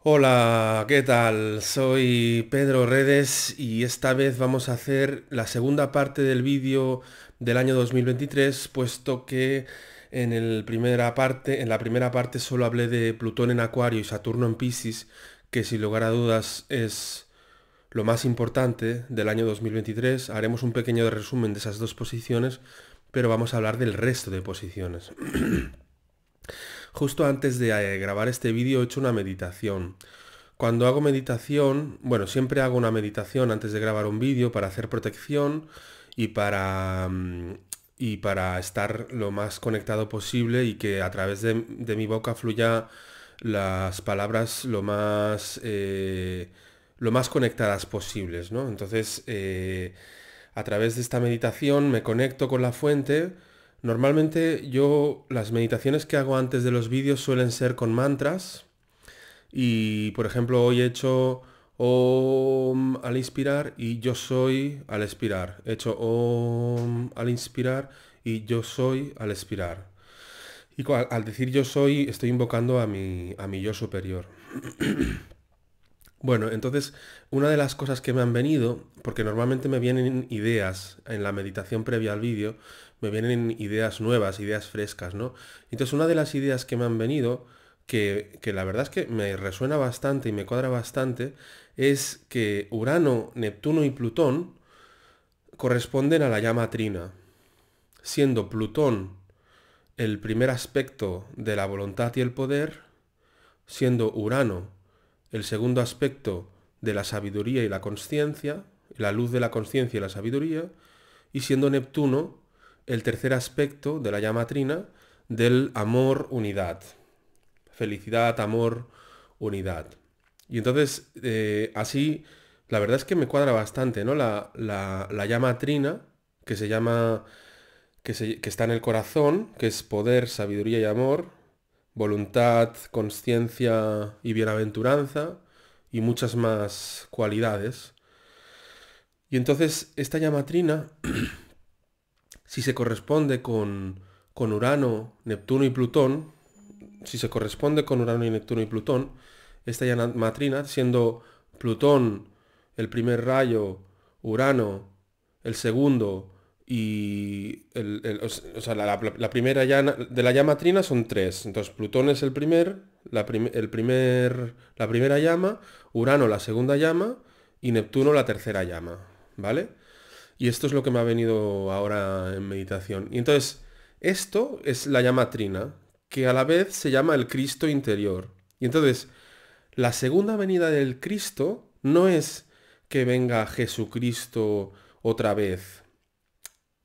Hola, ¿qué tal? Soy Pedro Redes y esta vez vamos a hacer la segunda parte del vídeo del año 2023, puesto que en la primera parte solo hablé de Plutón en Acuario y Saturno en Piscis, que sin lugar a dudas es lo más importante del año 2023. Haremos un pequeño resumen de esas dos posiciones, pero vamos a hablar del resto de posiciones. Justo antes de grabar este vídeo he hecho una meditación. Cuando hago meditación, bueno, siempre hago una meditación antes de grabar un vídeo para hacer protección y para estar lo más conectado posible y que a través de mi boca fluya las palabras lo más conectadas posibles, ¿no? Entonces, a través de esta meditación me conecto con la fuente. Normalmente las meditaciones que hago antes de los vídeos suelen ser con mantras. Y por ejemplo, hoy he hecho Om al inspirar y yo soy al expirar. He hecho Om al inspirar y yo soy al expirar. Y al decir yo soy, estoy invocando a mi yo superior. Bueno, entonces, una de las cosas que me han venido, porque normalmente me vienen ideas en la meditación previa al vídeo, me vienen ideas nuevas, ideas frescas, ¿no? Entonces, una de las ideas que me han venido, que la verdad es que me resuena bastante y me cuadra bastante, es que Urano, Neptuno y Plutón corresponden a la llama trina, siendo Plutón el primer aspecto de la voluntad y el poder, siendo Urano el segundo aspecto de la sabiduría y la conciencia, la luz de la conciencia y la sabiduría, y siendo Neptuno el tercer aspecto de la llama trina del amor unidad. Felicidad, amor, unidad. Y entonces, así, la verdad es que me cuadra bastante, ¿no? La llama trina, que se llama, que está en el corazón, que es poder, sabiduría y amor, voluntad, conciencia y bienaventuranza, y muchas más cualidades. Y entonces esta llamatrina, si se corresponde con Urano, Neptuno y Plutón, si se corresponde con Urano y Neptuno y Plutón, esta llamatrina, siendo Plutón el primer rayo, Urano el segundo y o sea, la primera de la llama trina son tres. Entonces Plutón es el primer, la primera llama, Urano la segunda llama y Neptuno la tercera llama, ¿vale? Y esto es lo que me ha venido ahora en meditación. Y entonces, esto es la llama trina, que a la vez se llama el Cristo interior. Y entonces, la segunda venida del Cristo no es que venga Jesucristo otra vez,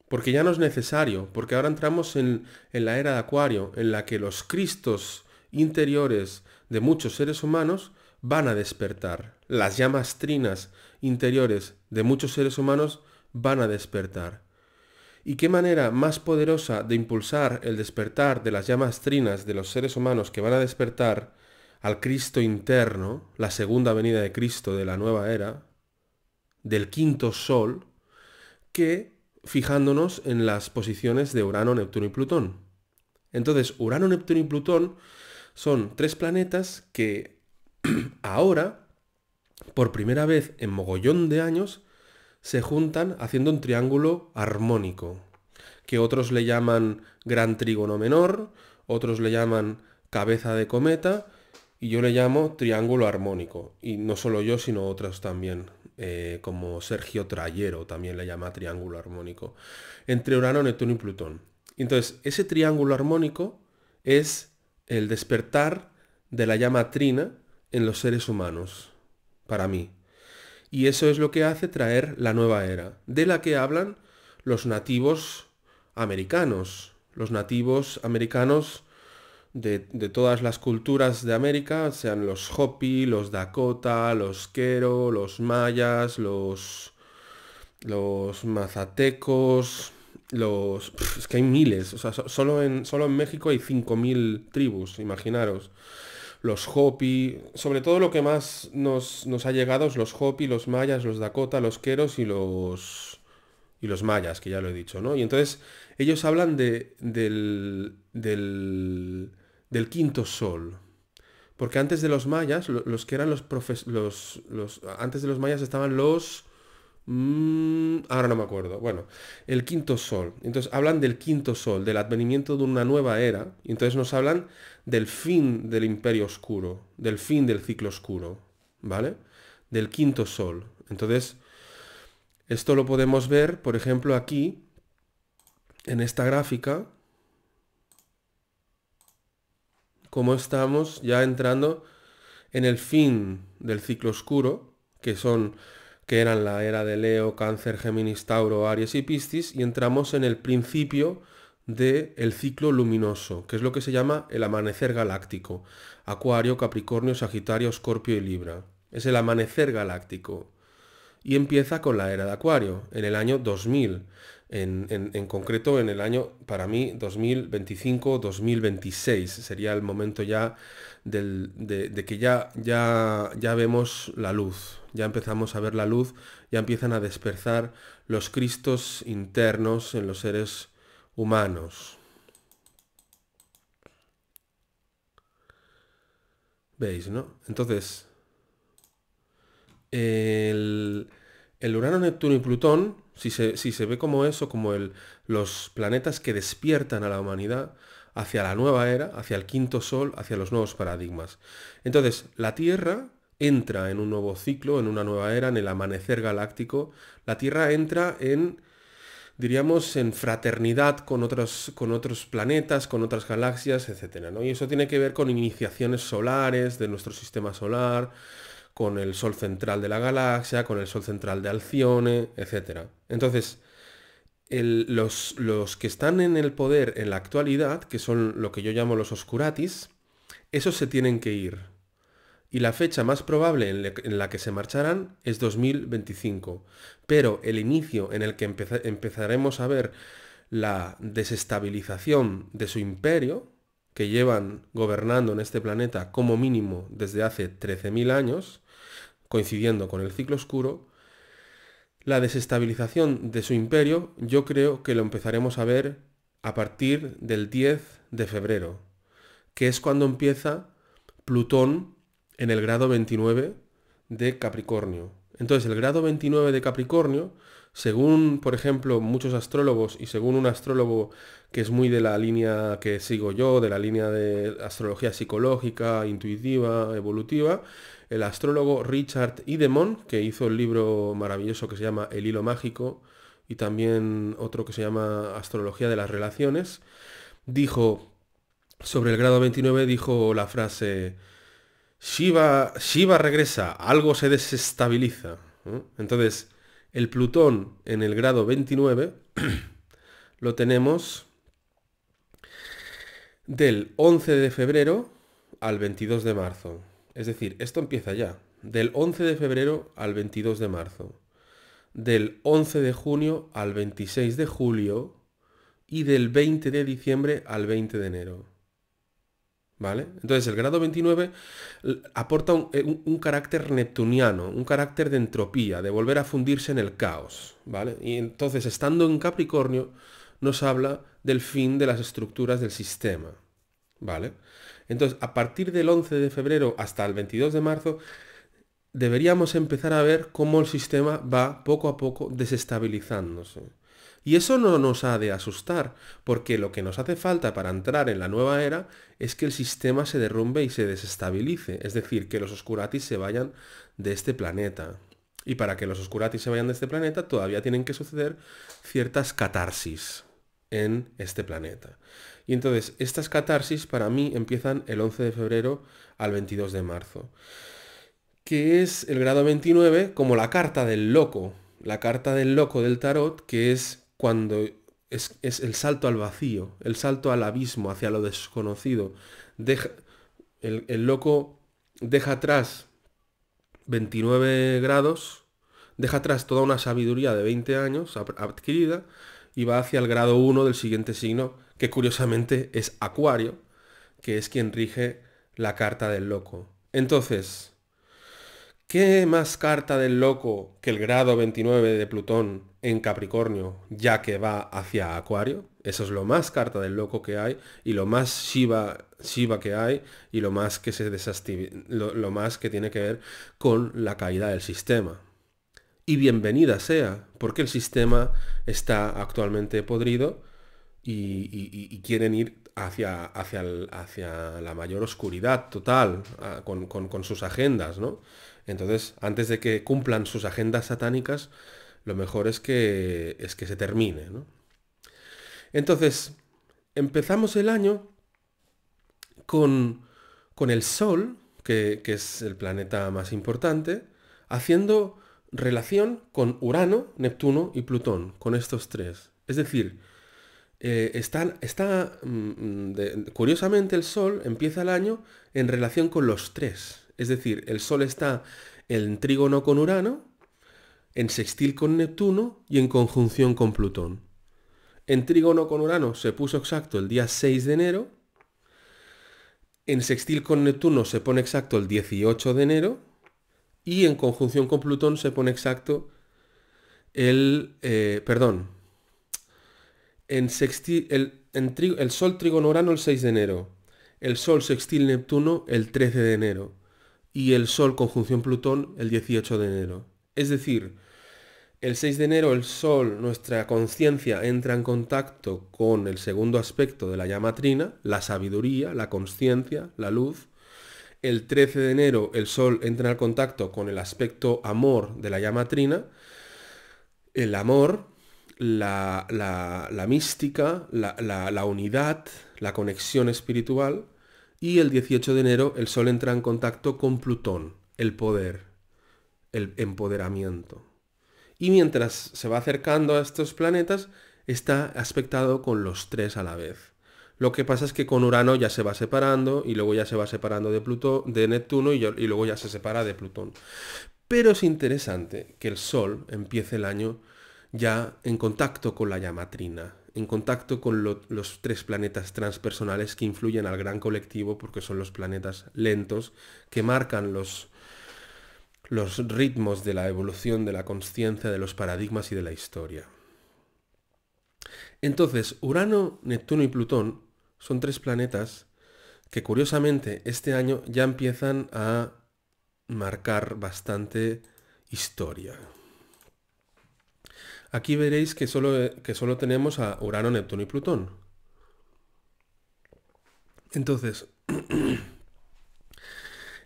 porque ya no es necesario, porque ahora entramos en la era de Acuario, en la que los Cristos interiores de muchos seres humanos van a despertar. Las llamas trinas interiores de muchos seres humanos van a despertar. ¿Y qué manera más poderosa de impulsar el despertar de las llamas trinas de los seres humanos que van a despertar al Cristo interno, la segunda venida de Cristo de la nueva era, del quinto sol, que fijándonos en las posiciones de Urano, Neptuno y Plutón? Entonces, Urano, Neptuno y Plutón son tres planetas que ahora, por primera vez en mogollón de años, se juntan haciendo un triángulo armónico, que otros le llaman gran trígono menor, otros le llaman cabeza de cometa, y yo le llamo triángulo armónico. Y no solo yo, sino otros también, como Sergio Trayero también le llama triángulo armónico, entre Urano, Neptuno y Plutón. Entonces, ese triángulo armónico es el despertar de la llama trina en los seres humanos, para mí. Y eso es lo que hace traer la nueva era, de la que hablan los nativos americanos. Los nativos americanos de todas las culturas de América, sean los Hopi, los Dakota, los Quero, los mayas, los mazatecos, es que hay miles, o sea, solo en México hay 5.000 tribus, imaginaros. Los Hopi, sobre todo lo que más nos ha llegado es los Hopi, los mayas, los Dakota, los Queros y los mayas, que ya lo he dicho, ¿no? Y entonces ellos hablan del quinto sol. Porque antes de los mayas, los que eran antes de los mayas estaban los... ahora no me acuerdo. Bueno, el quinto sol. Entonces hablan del quinto sol, del advenimiento de una nueva era. Y entonces nos hablan del fin del imperio oscuro, del fin del ciclo oscuro, ¿vale? Del quinto sol. Entonces, esto lo podemos ver, por ejemplo, aquí, en esta gráfica, cómo estamos ya entrando en el fin del ciclo oscuro, que eran la era de Leo, Cáncer, Géminis, Tauro, Aries y Piscis, y entramos en el principio del ciclo luminoso, que es lo que se llama el amanecer galáctico. Acuario, Capricornio, Sagitario, Escorpio y Libra. Es el amanecer galáctico. Y empieza con la era de Acuario, en el año 2000. En concreto, en el año, para mí, 2025-2026. Sería el momento ya de que ya vemos la luz. Ya empezamos a ver la luz, ya empiezan a despertar los Cristos internos en los seres humanos. ¿Veis, no? Entonces, el, el Urano, Neptuno y Plutón, si se ve como eso, como los planetas que despiertan a la humanidad hacia la nueva era, hacia el quinto sol, hacia los nuevos paradigmas. Entonces, la Tierra entra en un nuevo ciclo, en una nueva era, en el amanecer galáctico. La Tierra entra en, diríamos, en fraternidad con otros planetas, con otras galaxias, etcétera, ¿no? Y eso tiene que ver con iniciaciones solares de nuestro sistema solar, con el Sol central de la galaxia, con el Sol central de Alcione, etcétera. Entonces, los que están en el poder en la actualidad, que son lo que yo llamo los oscuratis, esos se tienen que ir. Y la fecha más probable en la que se marcharán es 2025. Pero el inicio en el que empezaremos a ver la desestabilización de su imperio, que llevan gobernando en este planeta como mínimo desde hace 13.000 años, coincidiendo con el ciclo oscuro, la desestabilización de su imperio yo creo que lo empezaremos a ver a partir del 10 de febrero, que es cuando empieza Plutón en el grado 29 de Capricornio. Entonces, el grado 29 de Capricornio, según, por ejemplo, muchos astrólogos y según un astrólogo que es muy de la línea que sigo yo, de la línea de astrología psicológica, intuitiva, evolutiva, el astrólogo Richard Idemont, que hizo el libro maravilloso que se llama El hilo mágico, y también otro que se llama Astrología de las relaciones, dijo, sobre el grado 29, dijo la frase: Shiva regresa, algo se desestabiliza. ¿Eh? Entonces, el Plutón en el grado 29 lo tenemos del 11 de febrero al 22 de marzo. Es decir, esto empieza ya. Del 11 de febrero al 22 de marzo. Del 11 de junio al 26 de julio. Y del 20 de diciembre al 20 de enero. ¿Vale? Entonces el grado 29 aporta un carácter neptuniano, un carácter de entropía, de volver a fundirse en el caos, ¿vale? Y entonces, estando en Capricornio, nos habla del fin de las estructuras del sistema, ¿vale? Entonces, a partir del 11 de febrero hasta el 22 de marzo, deberíamos empezar a ver cómo el sistema va poco a poco desestabilizándose. Y eso no nos ha de asustar, porque lo que nos hace falta para entrar en la nueva era es que el sistema se derrumbe y se desestabilice, es decir, que los oscuratis se vayan de este planeta. Y para que los oscuratis se vayan de este planeta todavía tienen que suceder ciertas catarsis en este planeta. Y entonces estas catarsis para mí empiezan el 11 de febrero al 22 de marzo, que es el grado 29 como la carta del loco del tarot, que es cuando es el salto al vacío, el salto al abismo, hacia lo desconocido. El loco deja atrás 29 grados, deja atrás toda una sabiduría de 20 años adquirida y va hacia el grado 1 del siguiente signo, que curiosamente es Acuario, que es quien rige la carta del loco. Entonces, ¿Qué más carta del loco que el grado 29 de Plutón en Capricornio, ya que va hacia Acuario? Eso es lo más carta del loco que hay y lo más Shiva que hay y lo más que lo más que tiene que ver con la caída del sistema. Y bienvenida sea, porque el sistema está actualmente podrido y quieren ir hacia la mayor oscuridad total, con sus agendas, ¿no? Entonces, antes de que cumplan sus agendas satánicas, lo mejor es que se termine, ¿no? Entonces, empezamos el año con, con el Sol, que es el planeta más importante, haciendo relación con Urano, Neptuno y Plutón, con estos tres. Es decir, curiosamente el Sol empieza el año en relación con los tres. Es decir, el Sol está en trígono con Urano, en sextil con Neptuno y en conjunción con Plutón. En trígono con Urano se puso exacto el día 6 de enero. En sextil con Neptuno se pone exacto el 18 de enero. Y en conjunción con Plutón se pone exacto perdón. El Sol trígono Urano el 6 de enero. El Sol sextil Neptuno el 13 de enero. Y el Sol conjunción Plutón el 18 de enero. Es decir, el 6 de enero el Sol, nuestra conciencia, entra en contacto con el segundo aspecto de la llama trina, la sabiduría, la conciencia, la luz. El 13 de enero el Sol entra en contacto con el aspecto amor de la llama trina, el amor, la mística, la unidad, la conexión espiritual. Y el 18 de enero el Sol entra en contacto con Plutón, el poder, el empoderamiento. Y mientras se va acercando a estos planetas, está aspectado con los tres a la vez. Lo que pasa es que con Urano ya se va separando y luego ya se va separando de Neptuno y luego ya se separa de Plutón. Pero es interesante que el Sol empiece el año ya en contacto con la llama trina, en contacto con los tres planetas transpersonales que influyen al gran colectivo porque son los planetas lentos que marcan los ritmos de la evolución de la conciencia, de los paradigmas y de la historia. Entonces, Urano, Neptuno y Plutón son tres planetas que curiosamente este año ya empiezan a marcar bastante historia. Aquí veréis que solo tenemos a Urano, Neptuno y Plutón. Entonces,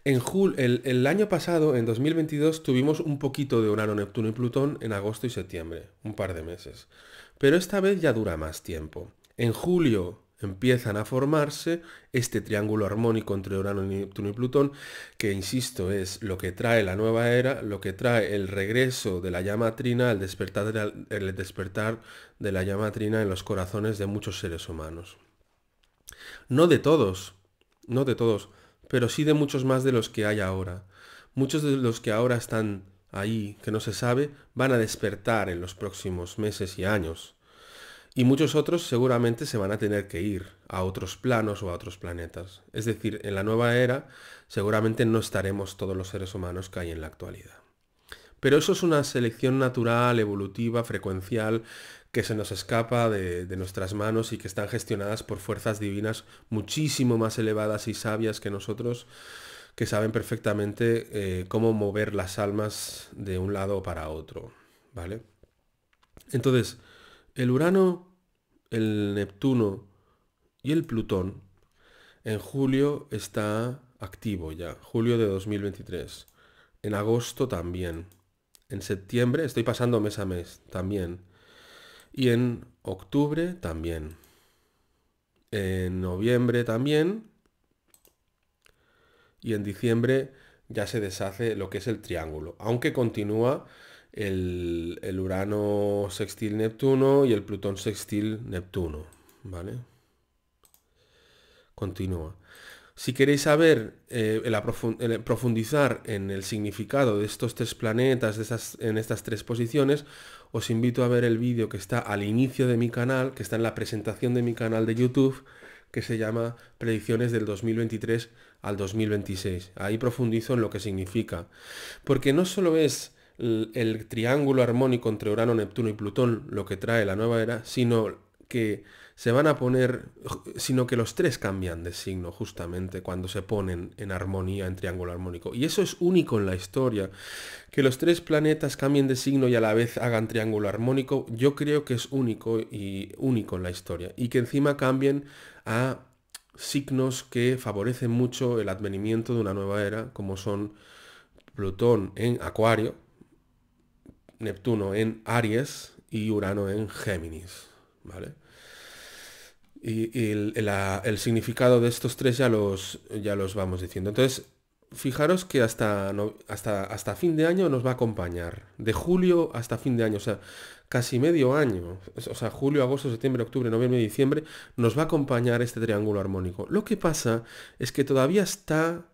el año pasado, en 2022, tuvimos un poquito de Urano, Neptuno y Plutón en agosto y septiembre, un par de meses. Pero esta vez ya dura más tiempo. En julio empiezan a formarse este triángulo armónico entre Urano, Neptuno y Plutón, que insisto es lo que trae la nueva era, lo que trae el regreso de la llama trina, el despertar de la llama trina en los corazones de muchos seres humanos. No de todos, no de todos, pero sí de muchos más de los que hay ahora. Muchos de los que ahora están ahí, que no se sabe, van a despertar en los próximos meses y años. Y muchos otros seguramente se van a tener que ir a otros planos o a otros planetas. Es decir, en la nueva era seguramente no estaremos todos los seres humanos que hay en la actualidad. Pero eso es una selección natural, evolutiva, frecuencial, que se nos escapa de nuestras manos y que están gestionadas por fuerzas divinas muchísimo más elevadas y sabias que nosotros, que saben perfectamente cómo mover las almas de un lado para otro, ¿vale? Entonces, el Urano, el Neptuno y el Plutón en julio está activo ya, julio de 2023. En agosto también. En septiembre estoy pasando mes a mes también. Y en octubre también. En noviembre también. Y en diciembre ya se deshace lo que es el triángulo. Aunque continúa el Urano sextil Neptuno y el Plutón sextil Neptuno. ¿Vale? Continúa. Si queréis saber, profundizar en el significado de estos tres planetas, en estas tres posiciones, os invito a ver el vídeo que está al inicio de mi canal, que está en la presentación de mi canal de YouTube, que se llama Predicciones del 2023 al 2026. Ahí profundizo en lo que significa. Porque no solo es el triángulo armónico entre Urano, Neptuno y Plutón lo que trae la nueva era, sino que se van a poner, sino que los tres cambian de signo justamente cuando se ponen en armonía en triángulo armónico. Y eso es único en la historia. Que los tres planetas cambien de signo y a la vez hagan triángulo armónico, yo creo que es único y único en la historia. Y que encima cambien a signos que favorecen mucho el advenimiento de una nueva era, como son Plutón en Acuario, Neptuno en Aries y Urano en Géminis, ¿vale? Y el significado de estos tres ya los vamos diciendo. Entonces, fijaros que hasta fin de año nos va a acompañar. De julio hasta fin de año, o sea, casi medio año. O sea, julio, agosto, septiembre, octubre, noviembre y diciembre nos va a acompañar este triángulo armónico. Lo que pasa es que todavía está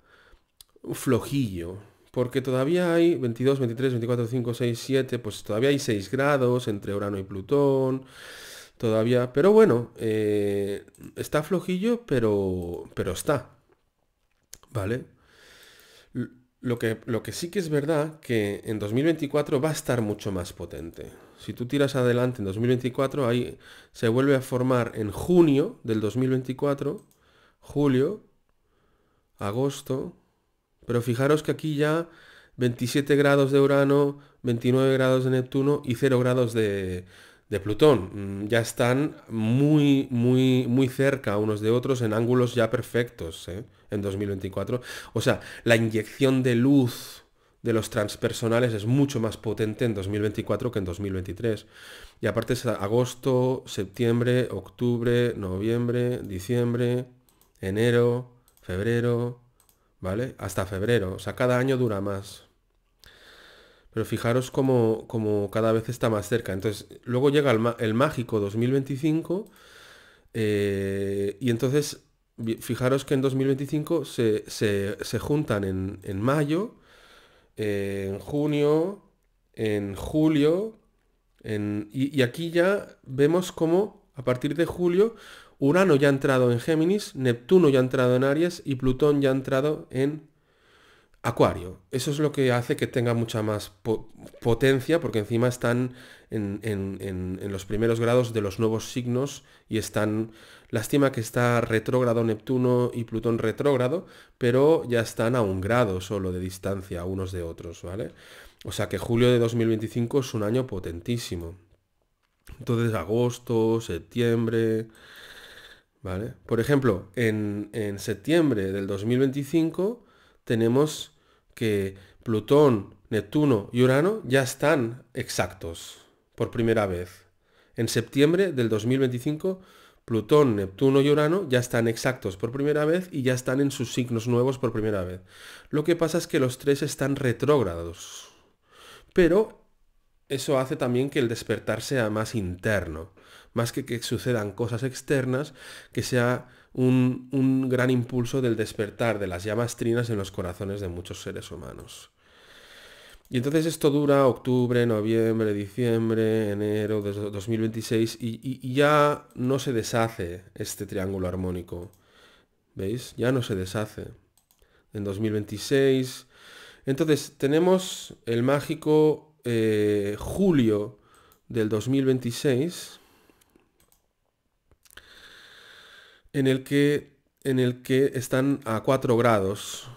flojillo. Porque todavía hay 22, 23, 24, 5, 6, 7, pues todavía hay 6 grados entre Urano y Plutón. Todavía, pero bueno, está flojillo, pero está, ¿vale? Lo que sí que es verdad que en 2024 va a estar mucho más potente. Si tú tiras adelante en 2024, ahí se vuelve a formar en junio del 2024, julio, agosto, pero fijaros que aquí ya 27 grados de Urano, 29 grados de Neptuno y 0 grados de Plutón. Ya están muy cerca unos de otros en ángulos ya perfectos, ¿eh? En 2024. O sea, la inyección de luz de los transpersonales es mucho más potente en 2024 que en 2023. Y aparte es agosto, septiembre, octubre, noviembre, diciembre, enero, febrero, ¿vale? Hasta febrero. O sea, cada año dura más. Pero fijaros como cada vez está más cerca. Entonces, luego llega el mágico 2025 y entonces fijaros que en 2025 se juntan en mayo, en junio, en julio, y aquí ya vemos cómo a partir de julio Urano ya ha entrado en Géminis, Neptuno ya ha entrado en Aries y Plutón ya ha entrado en Acuario. Eso es lo que hace que tenga mucha más potencia, porque encima están en los primeros grados de los nuevos signos y están, lástima que está retrógrado Neptuno y Plutón retrógrado, pero ya están a un grado solo de distancia unos de otros, ¿vale? O sea que julio de 2025 es un año potentísimo. Entonces agosto, septiembre, ¿vale? Por ejemplo, en septiembre del 2025 tenemos que Plutón, Neptuno y Urano ya están exactos por primera vez. En septiembre del 2025, Plutón, Neptuno y Urano ya están exactos por primera vez y ya están en sus signos nuevos por primera vez. Lo que pasa es que los tres están retrógrados. Pero eso hace también que el despertar sea más interno, más que sucedan cosas externas, que sea un gran impulso del despertar de las llamas trinas en los corazones de muchos seres humanos. Y entonces esto dura octubre, noviembre, diciembre, enero de 2026 y ya no se deshace este triángulo armónico. ¿Veis? Ya no se deshace. En 2026. Entonces tenemos el mágico julio del 2026 en el que están a 4 grados.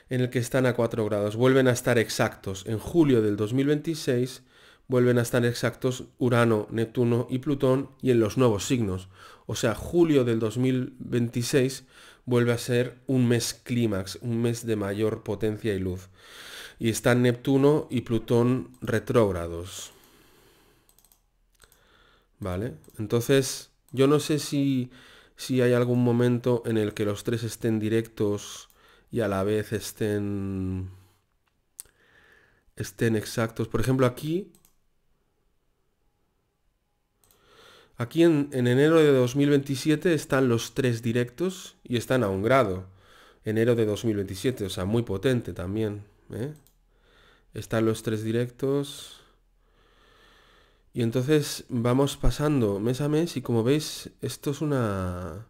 En el que están a 4 grados. Vuelven a estar exactos. En julio del 2026 vuelven a estar exactos Urano, Neptuno y Plutón y en los nuevos signos. O sea, julio del 2026 vuelve a ser un mes clímax, un mes de mayor potencia y luz. Y están Neptuno y Plutón retrógrados. ¿Vale? Entonces, yo no sé si hay algún momento en el que los tres estén directos y a la vez estén exactos. Por ejemplo, aquí en enero de 2027 están los tres directos y están a un grado. Enero de 2027, o sea, muy potente también. ¿Eh? Están los tres directos. Y entonces vamos pasando mes a mes y como veis, esto es una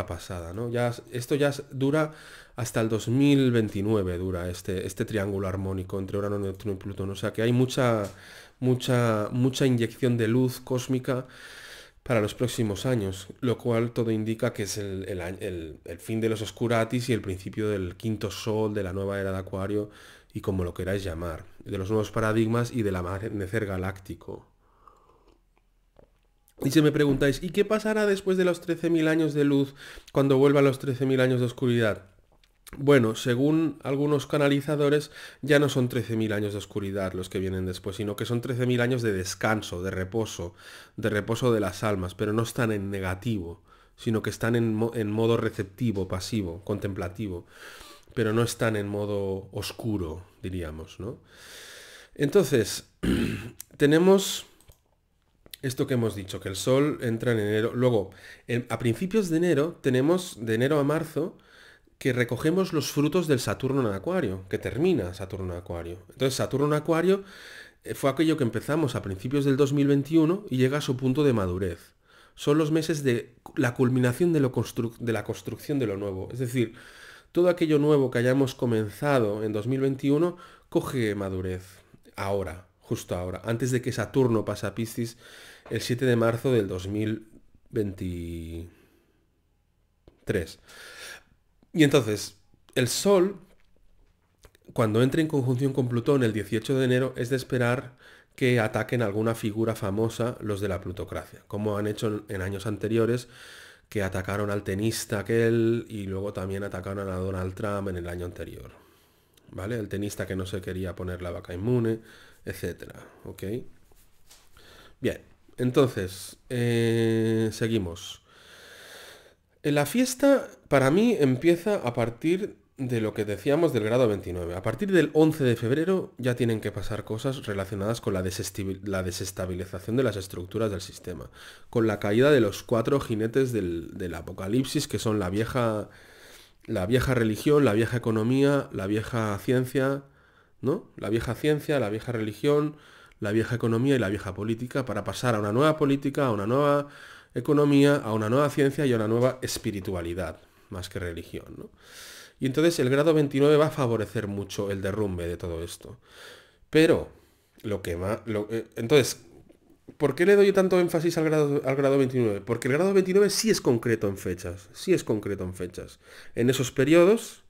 pasada, ¿no? Esto dura hasta el 2029, dura este triángulo armónico entre Urano, Neptuno y Plutón. O sea que hay mucha inyección de luz cósmica para los próximos años, lo cual todo indica que es el fin de los Oscuratis y el principio del quinto sol, de la nueva era de Acuario y como lo queráis llamar, de los nuevos paradigmas y del amanecer galáctico. Y si me preguntáis, ¿y qué pasará después de los 13.000 años de luz cuando vuelvan los 13.000 años de oscuridad? Bueno, según algunos canalizadores, ya no son 13.000 años de oscuridad los que vienen después, sino que son 13.000 años de descanso, de reposo de las almas, pero no están en negativo, sino que están en modo receptivo, pasivo, contemplativo, pero no están en modo oscuro, diríamos, ¿no? Entonces, tenemos esto que hemos dicho, que el Sol entra en enero. Luego, a principios de enero, tenemos de enero a marzo que recogemos los frutos del Saturno en Acuario, que termina Saturno en Acuario. Entonces, Saturno en Acuario fue aquello que empezamos a principios del 2021 y llega a su punto de madurez. Son los meses de la culminación de la construcción de lo nuevo. Es decir, todo aquello nuevo que hayamos comenzado en 2021 coge madurez ahora, justo ahora, antes de que Saturno pase a Piscis el 7 de marzo del 2023. Y entonces, el Sol, cuando entre en conjunción con Plutón el 18 de enero, es de esperar que ataquen alguna figura famosa los de la plutocracia, como han hecho en años anteriores, que atacaron al tenista aquel y luego también atacaron a Donald Trump en el año anterior. ¿Vale? El tenista que no se quería poner la vaca inmune, etcétera. ¿Ok? Bien, entonces, seguimos. La fiesta para mí empieza a partir de lo que decíamos del grado 29. A partir del 11 de febrero ya tienen que pasar cosas relacionadas con la desestabilización de las estructuras del sistema, con la caída de los 4 jinetes del apocalipsis, que son la vieja religión, la vieja economía, la vieja ciencia, ¿no? La vieja ciencia, la vieja religión, la vieja economía y la vieja política, para pasar a una nueva política, a una nueva economía, a una nueva ciencia y a una nueva espiritualidad, más que religión, ¿no? Y entonces el grado 29 va a favorecer mucho el derrumbe de todo esto. Pero, entonces, ¿por qué le doy tanto énfasis al grado 29? Porque el grado 29 sí es concreto en fechas, sí es concreto en fechas. En esos periodos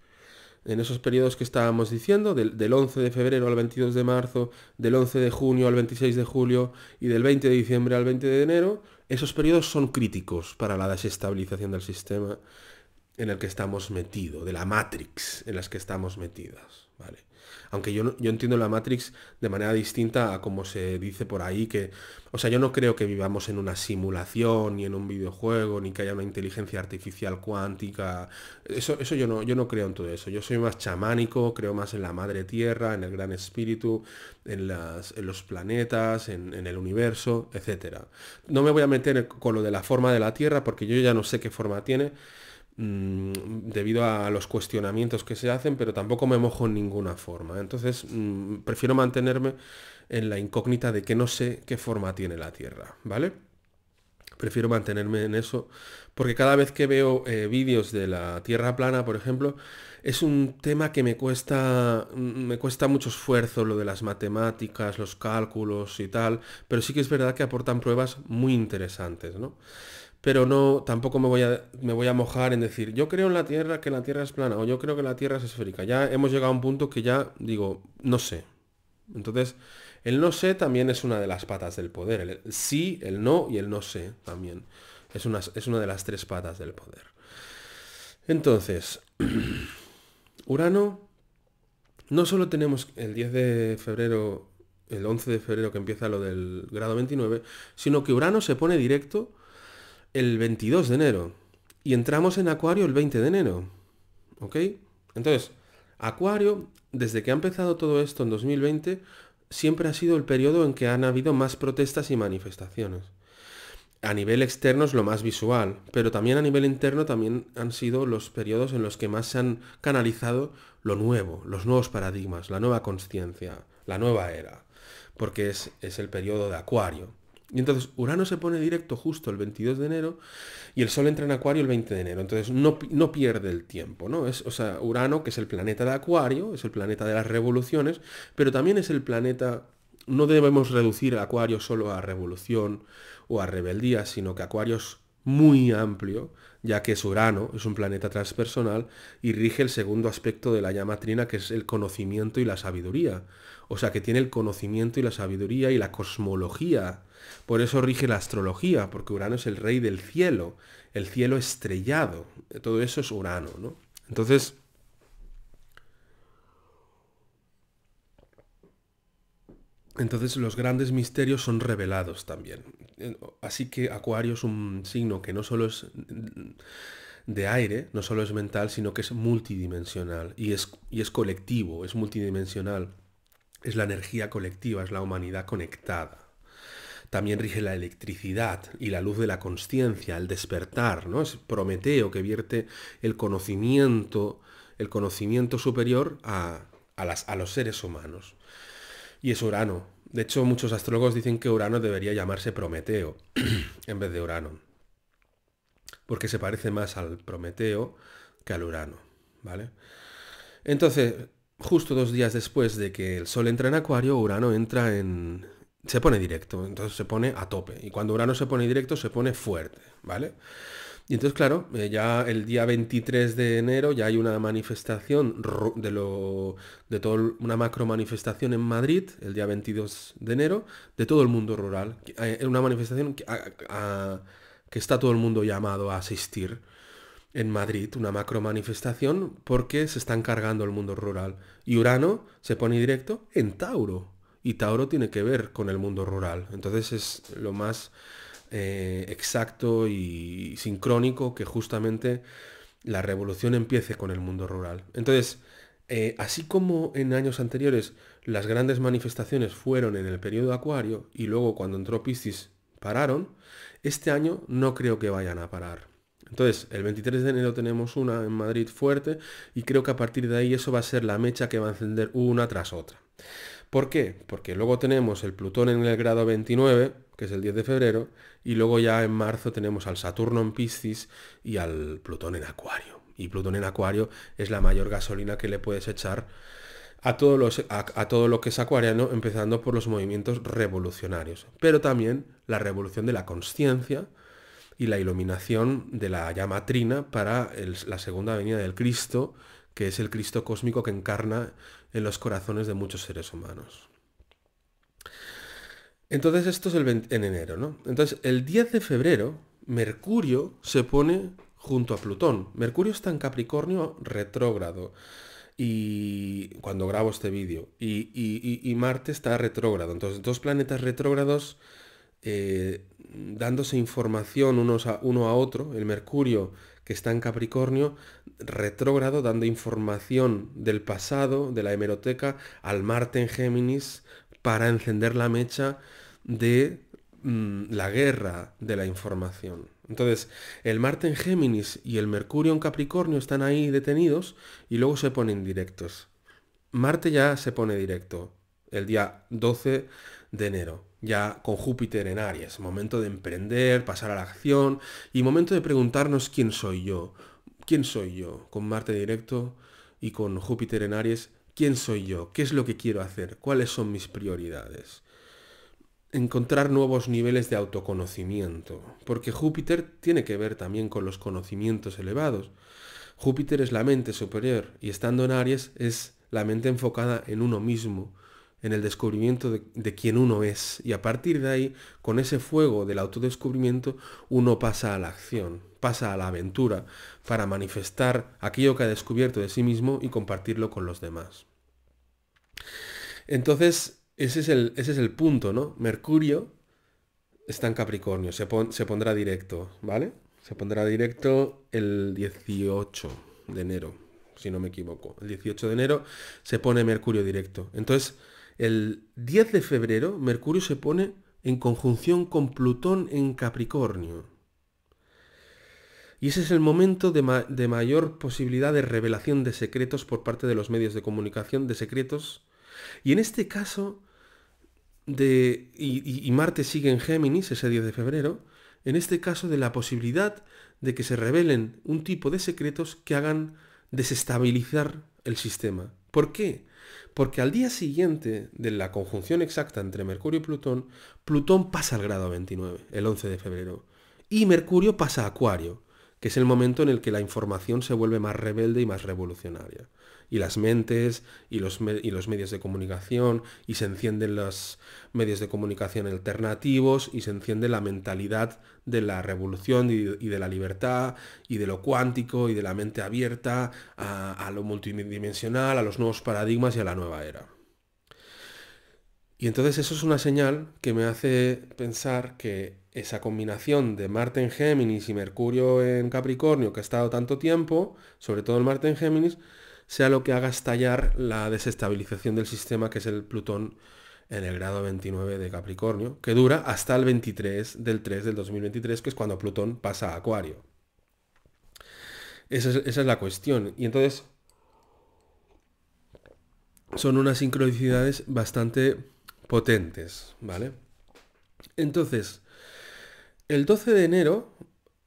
que estábamos diciendo, del 11 de febrero al 22 de marzo, del 11 de junio al 26 de julio y del 20 de diciembre al 20 de enero, esos periodos son críticos para la desestabilización del sistema en el que estamos metidos, de la Matrix en las que estamos metidas, ¿vale? Aunque yo entiendo la Matrix de manera distinta a como se dice por ahí que... O sea, yo no creo que vivamos en una simulación, ni en un videojuego, ni que haya una inteligencia artificial cuántica. Eso yo no creo en todo eso. Yo soy más chamánico, creo más en la madre tierra, en el gran espíritu, en los planetas, en el universo, etcétera. No me voy a meter con lo de la forma de la Tierra porque yo ya no sé qué forma tiene debido a los cuestionamientos que se hacen, pero tampoco me mojo en ninguna forma. Entonces, prefiero mantenerme en la incógnita de que no sé qué forma tiene la Tierra, ¿vale? Prefiero mantenerme en eso, porque cada vez que veo vídeos de la Tierra plana, por ejemplo, es un tema que me cuesta mucho esfuerzo, lo de las matemáticas, los cálculos y tal, pero sí que es verdad que aportan pruebas muy interesantes, ¿no? Pero no, tampoco me voy a mojar en decir, yo creo en la Tierra, que la Tierra es plana, o yo creo que la Tierra es esférica. Ya hemos llegado a un punto que ya digo, no sé. Entonces, el no sé también es una de las patas del poder. El sí, el no y el no sé también. Es una de las 3 patas del poder. Entonces, Urano, no solo tenemos el 10 de febrero, el 11 de febrero que empieza lo del grado 29, sino que Urano se pone directo el 22 de enero y entramos en Acuario el 20 de enero. ¿Ok? Entonces, Acuario, desde que ha empezado todo esto en 2020, siempre ha sido el periodo en que han habido más protestas y manifestaciones. A nivel externo es lo más visual, pero también a nivel interno también han sido los periodos en los que más se han canalizado lo nuevo, los nuevos paradigmas, la nueva consciencia, la nueva era, porque es el periodo de Acuario. Y entonces Urano se pone directo justo el 22 de enero y el Sol entra en Acuario el 20 de enero. Entonces no pierde el tiempo, ¿no? O sea, Urano, que es el planeta de Acuario, es el planeta de las revoluciones, pero también es el planeta... No debemos reducir a Acuario solo a revolución o a rebeldía, sino que Acuario es muy amplio, ya que es Urano, es un planeta transpersonal y rige el segundo aspecto de la llama trina, que es el conocimiento y la sabiduría. O sea, que tiene el conocimiento y la sabiduría y la cosmología. Por eso rige la astrología, porque Urano es el rey del cielo, el cielo estrellado. Todo eso es Urano, ¿no? Entonces los grandes misterios son revelados también. Así que Acuario es un signo que no solo es de aire, no solo es mental, sino que es multidimensional y es colectivo, es multidimensional. Es la energía colectiva, es la humanidad conectada. También rige la electricidad y la luz de la consciencia, el despertar, ¿no? Es Prometeo que vierte el conocimiento superior a los seres humanos. Y es Urano. De hecho, muchos astrólogos dicen que Urano debería llamarse Prometeo en vez de Urano, porque se parece más al Prometeo que al Urano, ¿vale? Entonces, justo 2 días después de que el Sol entra en Acuario, Urano entra en... se pone directo, entonces se pone a tope. Y cuando Urano se pone directo, se pone fuerte, ¿vale? Y entonces, claro, ya el día 23 de enero ya hay una manifestación una macro manifestación en Madrid, el día 22 de enero, de todo el mundo rural. Una manifestación que está todo el mundo llamado a asistir en Madrid, una macro manifestación, porque se está encargando el mundo rural. Y Urano se pone directo en Tauro. Y Tauro tiene que ver con el mundo rural. Entonces es lo más exacto y sincrónico que justamente la revolución empiece con el mundo rural. Entonces, así como en años anteriores las grandes manifestaciones fueron en el periodo Acuario y luego cuando entró Piscis pararon, este año no creo que vayan a parar. Entonces, el 23 de enero tenemos una en Madrid fuerte y creo que a partir de ahí eso va a ser la mecha que va a encender una tras otra. ¿Por qué? Porque luego tenemos el Plutón en el grado 29, que es el 10 de febrero, y luego ya en marzo tenemos al Saturno en Piscis y al Plutón en Acuario. Y Plutón en Acuario es la mayor gasolina que le puedes echar a todo lo que es acuariano, empezando por los movimientos revolucionarios, pero también la revolución de la consciencia y la iluminación de la llama trina para la segunda venida del Cristo, que es el Cristo cósmico que encarna en los corazones de muchos seres humanos. Entonces esto es en enero, ¿no? Entonces el 10 de febrero Mercurio se pone junto a Plutón. Mercurio está en Capricornio retrógrado y cuando grabo este vídeo y Marte está retrógrado. Entonces dos planetas retrógrados dándose información uno a otro. El Mercurio que está en Capricornio retrógrado dando información del pasado, de la hemeroteca, al Marte en Géminis para encender la mecha de la guerra de la información. Entonces, el Marte en Géminis y el Mercurio en Capricornio están ahí detenidos y luego se ponen directos. Marte ya se pone directo el día 12 de enero, ya con Júpiter en Aries, momento de emprender, pasar a la acción y momento de preguntarnos quién soy yo. ¿Quién soy yo? Con Marte directo y con Júpiter en Aries, ¿quién soy yo? ¿Qué es lo que quiero hacer? ¿Cuáles son mis prioridades? Encontrar nuevos niveles de autoconocimiento, porque Júpiter tiene que ver también con los conocimientos elevados. Júpiter es la mente superior y estando en Aries es la mente enfocada en uno mismo, en el descubrimiento de quién uno es. Y a partir de ahí, con ese fuego del autodescubrimiento, uno pasa a la acción, pasa a la aventura, para manifestar aquello que ha descubierto de sí mismo y compartirlo con los demás. Entonces, ese es el punto, ¿no? Mercurio está en Capricornio, se pondrá directo, ¿vale? Se pondrá directo el 18 de enero, si no me equivoco. El 18 de enero se pone Mercurio directo. Entonces, el 10 de febrero, Mercurio se pone en conjunción con Plutón en Capricornio. Y ese es el momento de mayor posibilidad de revelación de secretos por parte de los medios de comunicación, de secretos. Y en este caso, y Marte sigue en Géminis ese 10 de febrero, en este caso de la posibilidad de que se revelen un tipo de secretos que hagan desestabilizar el sistema. ¿Por qué? Porque al día siguiente de la conjunción exacta entre Mercurio y Plutón, Plutón pasa al grado 29, el 11 de febrero, y Mercurio pasa a Acuario, que es el momento en el que la información se vuelve más rebelde y más revolucionaria. Y las mentes y los medios de comunicación, y se encienden los medios de comunicación alternativos, y se enciende la mentalidad de la revolución y de la libertad, y de lo cuántico, y de la mente abierta a lo multidimensional, a los nuevos paradigmas y a la nueva era. Y entonces eso es una señal que me hace pensar que esa combinación de Marte en Géminis y Mercurio en Capricornio, que ha estado tanto tiempo, sobre todo el Marte en Géminis, sea lo que haga estallar la desestabilización del sistema, que es el Plutón en el grado 29 de Capricornio, que dura hasta el 23 del 3 del 2023, que es cuando Plutón pasa a Acuario. Esa es la cuestión. Y entonces son unas sincronicidades bastante potentes, ¿vale? Entonces, el 12 de enero,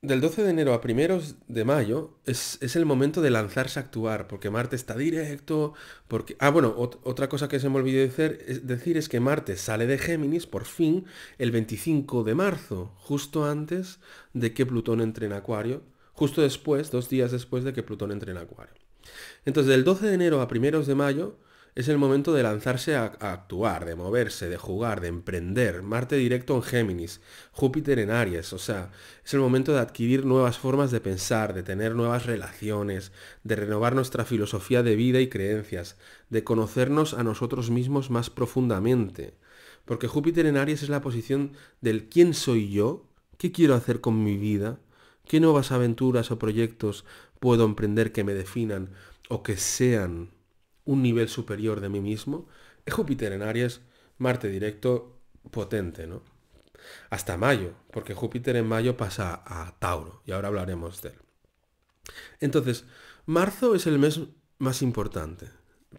del 12 de enero a primeros de mayo, es el momento de lanzarse a actuar, porque Marte está directo, porque... Ah, bueno, otra cosa que se me olvidó decir es que Marte sale de Géminis, por fin, el 25 de marzo, justo antes de que Plutón entre en Acuario, justo después, 2 días después de que Plutón entre en Acuario. Entonces, del 12 de enero a primeros de mayo es el momento de lanzarse a actuar, de moverse, de jugar, de emprender. Marte directo en Géminis, Júpiter en Aries, o sea, es el momento de adquirir nuevas formas de pensar, de tener nuevas relaciones, de renovar nuestra filosofía de vida y creencias, de conocernos a nosotros mismos más profundamente. Porque Júpiter en Aries es la posición del quién soy yo, qué quiero hacer con mi vida, qué nuevas aventuras o proyectos puedo emprender que me definan o que sean un nivel superior de mí mismo. Júpiter en Aries, Marte directo, potente, ¿no? Hasta mayo, porque Júpiter en mayo pasa a Tauro, y ahora hablaremos de él. Entonces, marzo es el mes más importante.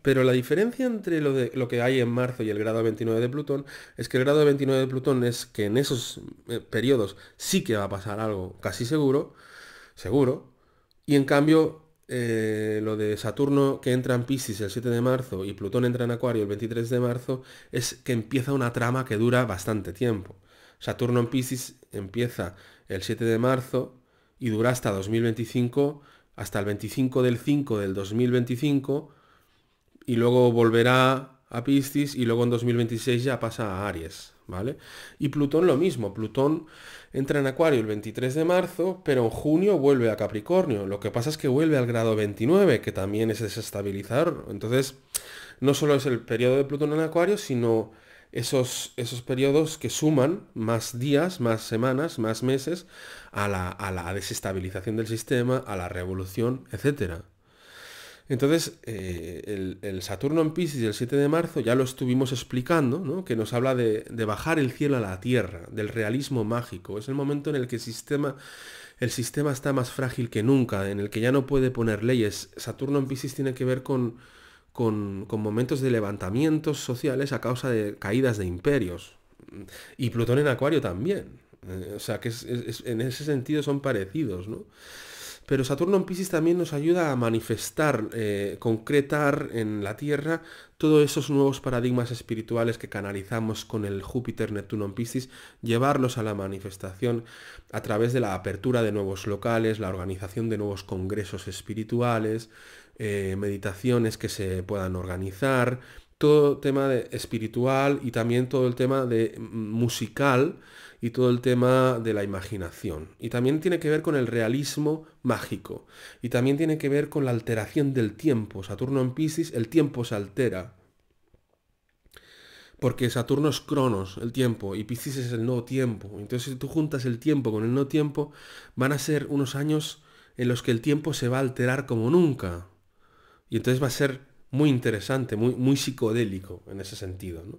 Pero la diferencia entre lo que hay en marzo y el grado 29 de Plutón es que el grado 29 de Plutón es que en esos periodos sí que va a pasar algo casi seguro, y en cambio lo de Saturno que entra en Piscis el 7 de marzo y Plutón entra en Acuario el 23 de marzo es que empieza una trama que dura bastante tiempo. Saturno en Piscis empieza el 7 de marzo y dura hasta 2025, hasta el 25 del 5 del 2025, y luego volverá a Piscis y luego en 2026 ya pasa a Aries, ¿vale? Y Plutón lo mismo, Plutón entra en Acuario el 23 de marzo, pero en junio vuelve a Capricornio. Lo que pasa es que vuelve al grado 29, que también es desestabilizador. Entonces, no solo es el periodo de Plutón en Acuario, sino esos periodos que suman más días, más semanas, más meses a la desestabilización del sistema, a la revolución, etcétera. Entonces, el Saturno en Piscis el 7 de marzo ya lo estuvimos explicando, ¿no? Que nos habla de bajar el cielo a la tierra, del realismo mágico. Es el momento en el que el sistema está más frágil que nunca, en el que ya no puede poner leyes. Saturno en Piscis tiene que ver con momentos de levantamientos sociales a causa de caídas de imperios. Y Plutón en Acuario también. O sea, que en ese sentido son parecidos, ¿no? Pero Saturno en Piscis también nos ayuda a manifestar, concretar en la Tierra todos esos nuevos paradigmas espirituales que canalizamos con el Júpiter-Neptuno en Piscis, llevarlos a la manifestación a través de la apertura de nuevos locales, la organización de nuevos congresos espirituales, meditaciones que se puedan organizar, todo tema espiritual y también todo el tema de musical y todo el tema de la imaginación. Y también tiene que ver con el realismo mágico. Y también tiene que ver con la alteración del tiempo. Saturno en Piscis, el tiempo se altera. Porque Saturno es Cronos, el tiempo, y Piscis es el no tiempo. Entonces, si tú juntas el tiempo con el no tiempo, van a ser unos años en los que el tiempo se va a alterar como nunca. Y entonces va a ser muy interesante, muy, muy psicodélico en ese sentido, ¿no?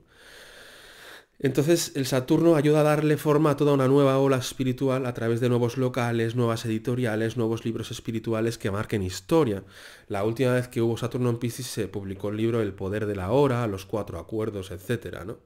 Entonces el Saturno ayuda a darle forma a toda una nueva ola espiritual a través de nuevos locales, nuevas editoriales, nuevos libros espirituales que marquen historia. La última vez que hubo Saturno en Piscis se publicó el libro El poder de la hora, los 4 acuerdos, etcétera, ¿no?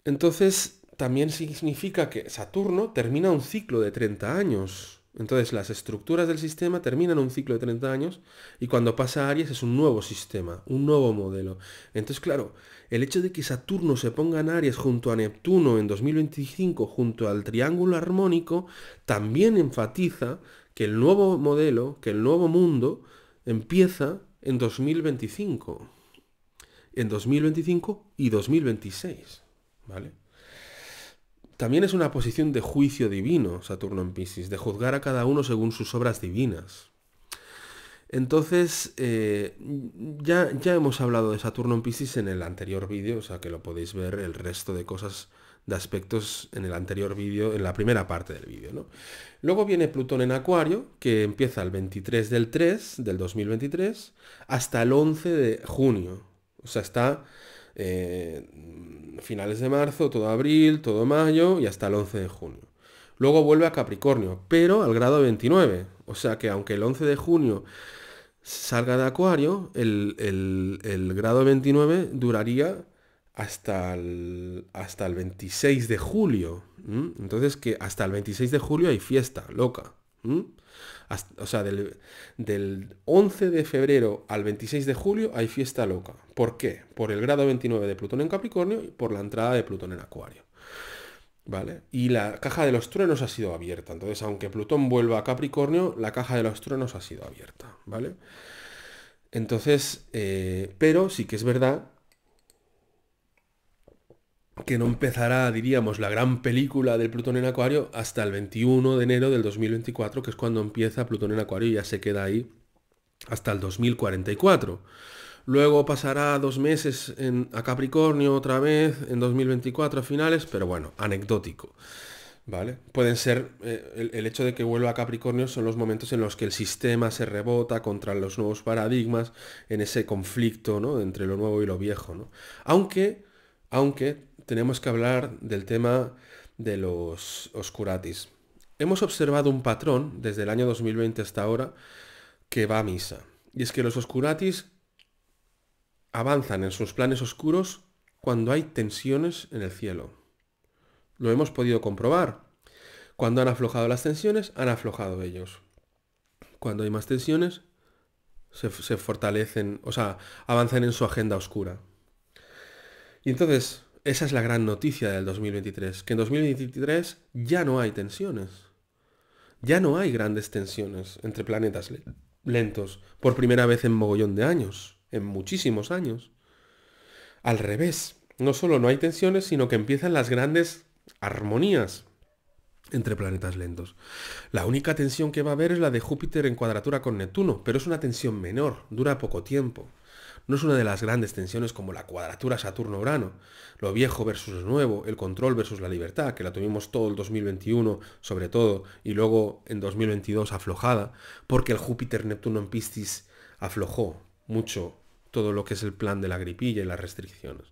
Entonces, también significa que Saturno termina un ciclo de 30 años. Entonces, las estructuras del sistema terminan un ciclo de 30 años y cuando pasa a Aries es un nuevo sistema, un nuevo modelo. Entonces, claro, el hecho de que Saturno se ponga en Aries junto a Neptuno en 2025, junto al triángulo armónico, también enfatiza que el nuevo modelo, que el nuevo mundo, empieza en 2025. En 2025 y 2026. ¿Vale? También es una posición de juicio divino, Saturno en Piscis, de juzgar a cada uno según sus obras divinas. Entonces, ya hemos hablado de Saturno en Piscis en el anterior vídeo, o sea que lo podéis ver el resto de cosas, de aspectos en el anterior vídeo, en la primera parte del vídeo, ¿no? Luego viene Plutón en Acuario, que empieza el 23 del 3 del 2023 hasta el 11 de junio. O sea, está finales de marzo, todo abril, todo mayo y hasta el 11 de junio. Luego vuelve a Capricornio, pero al grado 29. O sea que aunque el 11 de junio salga de Acuario, el grado 29 duraría hasta el 26 de julio. Entonces que hasta el 26 de julio hay fiesta loca. O sea, del 11 de febrero al 26 de julio hay fiesta loca. ¿Por qué? Por el grado 29 de Plutón en Capricornio y por la entrada de Plutón en Acuario. ¿Vale? Y la caja de los truenos ha sido abierta. Entonces, aunque Plutón vuelva a Capricornio, la caja de los truenos ha sido abierta. ¿Vale? Entonces, pero sí que es verdad que no empezará, diríamos, la gran película del Plutón en Acuario hasta el 21 de enero del 2024, que es cuando empieza Plutón en Acuario y ya se queda ahí hasta el 2044. Luego pasará 2 meses a Capricornio otra vez en 2024 a finales, pero bueno, anecdótico. ¿Vale? Pueden ser, el hecho de que vuelva a Capricornio son los momentos en los que el sistema se rebota contra los nuevos paradigmas, en ese conflicto, ¿no? Entre lo nuevo y lo viejo, ¿no? Aunque tenemos que hablar del tema de los oscuratis. Hemos observado un patrón desde el año 2020 hasta ahora que va a misa. Y es que los oscuratis avanzan en sus planes oscuros cuando hay tensiones en el cielo. Lo hemos podido comprobar. Cuando han aflojado las tensiones, han aflojado ellos. Cuando hay más tensiones, se fortalecen, o sea, avanzan en su agenda oscura. Y entonces, esa es la gran noticia del 2023, que en 2023 ya no hay tensiones. Ya no hay grandes tensiones entre planetas lentos, por primera vez en mogollón de años, en muchísimos años. Al revés, no solo no hay tensiones, sino que empiezan las grandes armonías entre planetas lentos. La única tensión que va a haber es la de Júpiter en cuadratura con Neptuno, pero es una tensión menor, dura poco tiempo. No es una de las grandes tensiones como la cuadratura Saturno-Urano, lo viejo versus lo nuevo, el control versus la libertad, que la tuvimos todo el 2021 sobre todo, y luego en 2022 aflojada, porque el Júpiter-Neptuno en Piscis aflojó mucho todo lo que es el plan de la gripilla y las restricciones.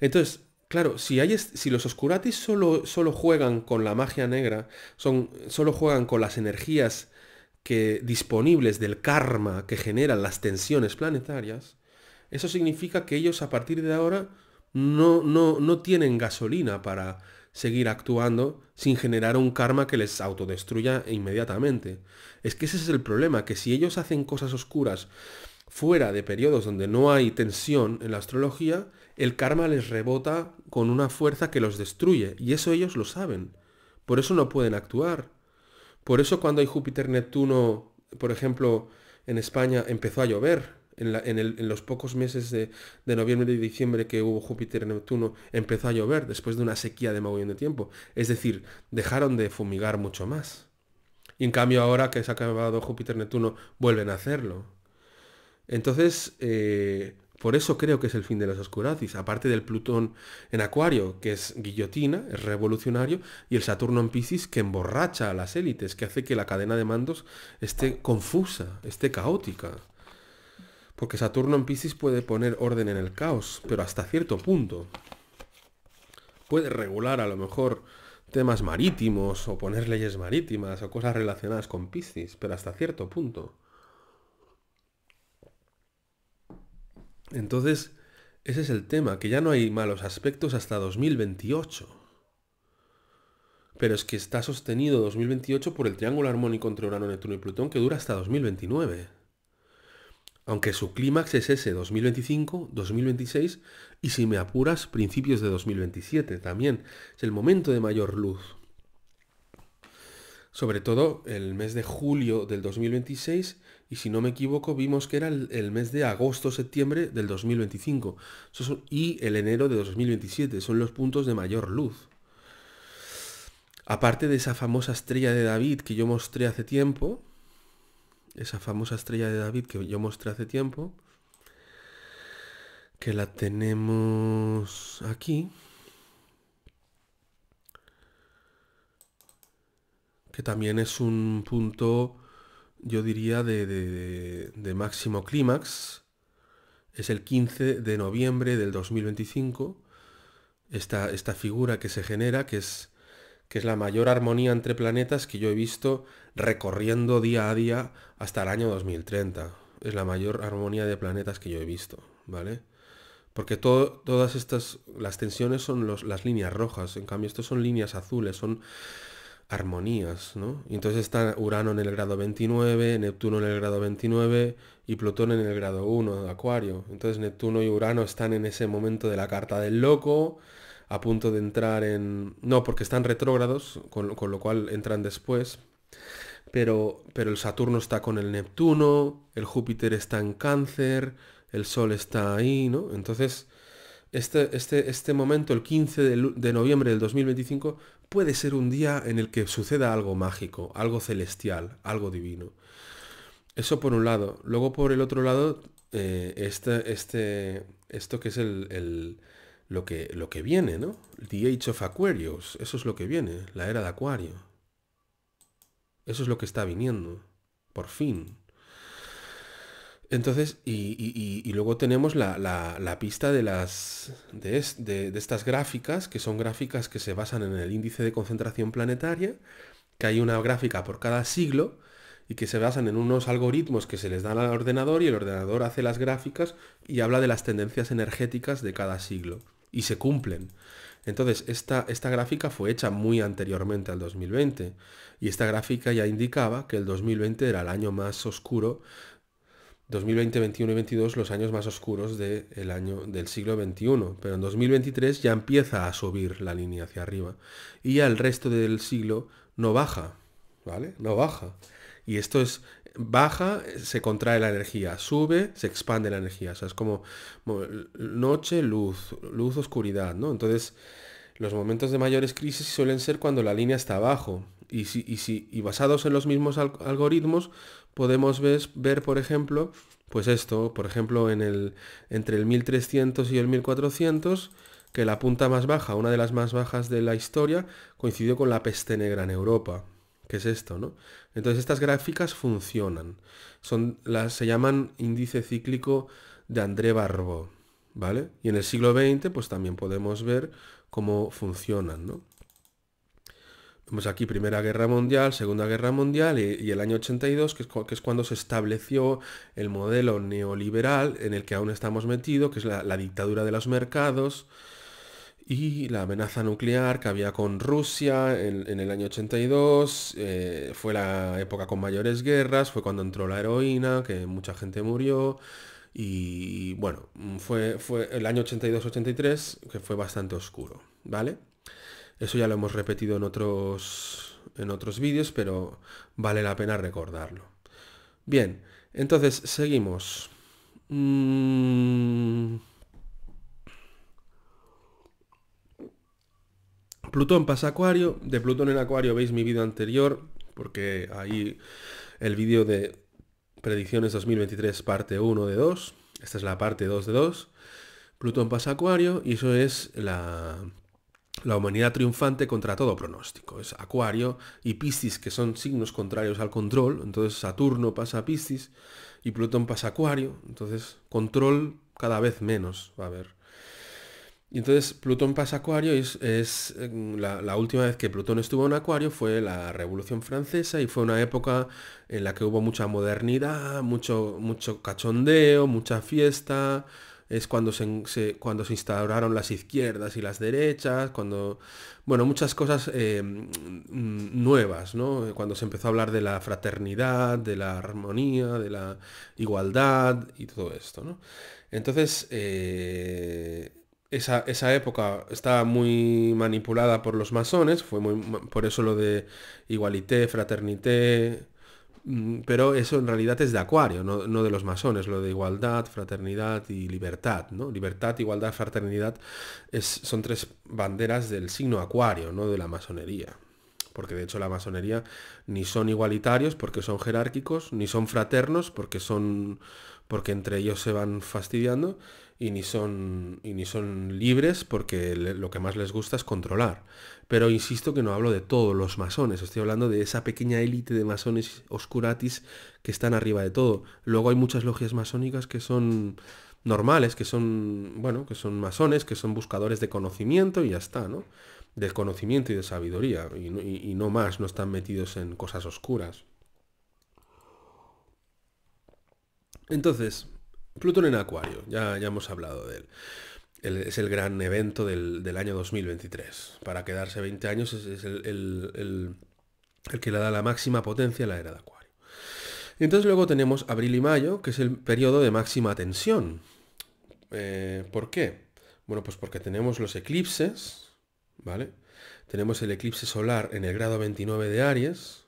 Entonces, claro, si los oscuratis solo juegan con la magia negra, solo juegan con las energías disponibles del karma que generan las tensiones planetarias, eso significa que ellos a partir de ahora no tienen gasolina para seguir actuando sin generar un karma que les autodestruya inmediatamente. Es que ese es el problema, que si ellos hacen cosas oscuras fuera de periodos donde no hay tensión en la astrología, el karma les rebota con una fuerza que los destruye, y eso ellos lo saben. Por eso no pueden actuar. Por eso cuando hay Júpiter-Neptuno, por ejemplo, en España empezó a llover. En los pocos meses de noviembre y diciembre que hubo Júpiter-Neptuno, empezó a llover después de una sequía de mogollón de tiempo. Es decir, dejaron de fumigar mucho más. Y en cambio ahora que se ha acabado Júpiter-Neptuno, vuelven a hacerlo. Entonces, por eso creo que es el fin de los oscuratis. Aparte del Plutón en Acuario, que es guillotina, es revolucionario, y el Saturno en Piscis, que emborracha a las élites, que hace que la cadena de mandos esté confusa, esté caótica. Porque Saturno en Piscis puede poner orden en el caos, pero hasta cierto punto. Puede regular a lo mejor temas marítimos, o poner leyes marítimas, o cosas relacionadas con Piscis, pero hasta cierto punto. Entonces, Ese es el tema, que ya no hay malos aspectos hasta 2028. Pero es que está sostenido 2028 por el triángulo armónico entre Urano, Neptuno y Plutón que dura hasta 2029. Aunque su clímax es ese, 2025, 2026 y si me apuras, principios de 2027 también. Es el momento de mayor luz. Sobre todo el mes de julio del 2026 y si no me equivoco vimos que era el mes de agosto-septiembre del 2025 y el enero de 2027. Son los puntos de mayor luz. Aparte de esa famosa estrella de David que yo mostré hace tiempo, que la tenemos aquí, que también es un punto, yo diría, de máximo clímax. Es el 15 de noviembre del 2025, esta figura que se genera, que es la mayor armonía entre planetas que yo he visto recorriendo día a día hasta el año 2030. Es la mayor armonía de planetas que yo he visto, ¿vale? Porque todas las tensiones son las líneas rojas, en cambio estos son líneas azules, son armonías, ¿no? Y entonces está Urano en el grado 29, Neptuno en el grado 29 y Plutón en el grado 1 de Acuario. Entonces Neptuno y Urano están en ese momento de la carta del loco, a punto de entrar en... No, porque están retrógrados, con lo cual entran después. Pero el Saturno está con el Neptuno, el Júpiter está en Cáncer, el Sol está ahí, ¿no? Entonces, este momento, el 15 de noviembre del 2025, puede ser un día en el que suceda algo mágico, algo celestial, algo divino. Eso por un lado. Luego por el otro lado, esto que es lo que viene, ¿no? The Age of Aquarius, eso es lo que viene, la era de Acuario. Eso es lo que está viniendo, por fin. Entonces, y luego tenemos la pista de estas gráficas, que son gráficas que se basan en el índice de concentración planetaria, que hay una gráfica por cada siglo, y que se basan en unos algoritmos que se les dan al ordenador, y el ordenador hace las gráficas y habla de las tendencias energéticas de cada siglo, y se cumplen. Entonces, esta gráfica fue hecha muy anteriormente al 2020, y esta gráfica ya indicaba que el 2020 era el año más oscuro. 2020, 21 y 22 los años más oscuros del siglo XXI, pero en 2023 ya empieza a subir la línea hacia arriba y ya el resto del siglo no baja, ¿vale? No baja. Y esto es, baja, se contrae la energía, sube, se expande la energía, o sea, es como noche, luz, luz, oscuridad, ¿no? Entonces, los momentos de mayores crisis suelen ser cuando la línea está abajo. Y basados en los mismos algoritmos, podemos ver, por ejemplo, pues esto, por ejemplo, entre el 1300 y el 1400, que la punta más baja, una de las más bajas de la historia, coincidió con la peste negra en Europa. ¿Qué es esto, no? Entonces estas gráficas funcionan. Se llaman índice cíclico de André Barbeau, ¿vale? Y en el siglo XX, pues también podemos ver cómo funcionan, ¿no? Vemos aquí Primera Guerra Mundial, Segunda Guerra Mundial y el año 82, que es cuando se estableció el modelo neoliberal en el que aún estamos metidos, que es la dictadura de los mercados y la amenaza nuclear que había con Rusia en el año 82. Fue la época con mayores guerras, fue cuando entró la heroína, que mucha gente murió. Y bueno, fue el año 82-83 que fue bastante oscuro, ¿vale? Eso ya lo hemos repetido en otros vídeos, pero vale la pena recordarlo. Bien, entonces seguimos. Plutón pasa a Acuario. De Plutón en Acuario veis mi vídeo anterior, porque ahí el vídeo de predicciones 2023 parte 1 de 2. Esta es la parte 2 de 2. Plutón pasa a Acuario y eso es la humanidad triunfante contra todo pronóstico. Es Acuario y Piscis, que son signos contrarios al control. Entonces Saturno pasa a Piscis y Plutón pasa a Acuario. Entonces control cada vez menos va a haber. Y entonces Plutón pasa a Acuario y la última vez que Plutón estuvo en Acuario fue la Revolución Francesa y fue una época en la que hubo mucha modernidad, mucho cachondeo, mucha fiesta, es cuando cuando se instauraron las izquierdas y las derechas, cuando, bueno, muchas cosas nuevas, ¿no? Cuando se empezó a hablar de la fraternidad, de la armonía, de la igualdad y todo esto, ¿no? Entonces, esa época estaba muy manipulada por los masones, por eso lo de igualité, fraternité, pero eso en realidad es de Acuario, no de los masones, lo de igualdad, fraternidad y libertad, ¿no? Libertad, igualdad, fraternidad son tres banderas del signo Acuario, no de la masonería. Porque de hecho la masonería ni son igualitarios porque son jerárquicos, ni son fraternos porque entre ellos se van fastidiando, y ni son libres porque lo que más les gusta es controlar. Pero insisto que no hablo de todos los masones, estoy hablando de esa pequeña élite de masones oscuratis que están arriba de todo. Luego hay muchas logias masónicas que son normales, que son, bueno, que son masones, que son buscadores de conocimiento y ya está, ¿no? Del conocimiento y de sabiduría, y no más, no están metidos en cosas oscuras. Entonces, Plutón en Acuario, ya hemos hablado de él. Es el gran evento del año 2023. Para quedarse 20 años es el que le da la máxima potencia a la era de Acuario. Y entonces luego tenemos abril y mayo, que es el periodo de máxima tensión. ¿Por qué? Bueno, pues porque tenemos los eclipses, ¿vale? Tenemos el eclipse solar en el grado 29 de Aries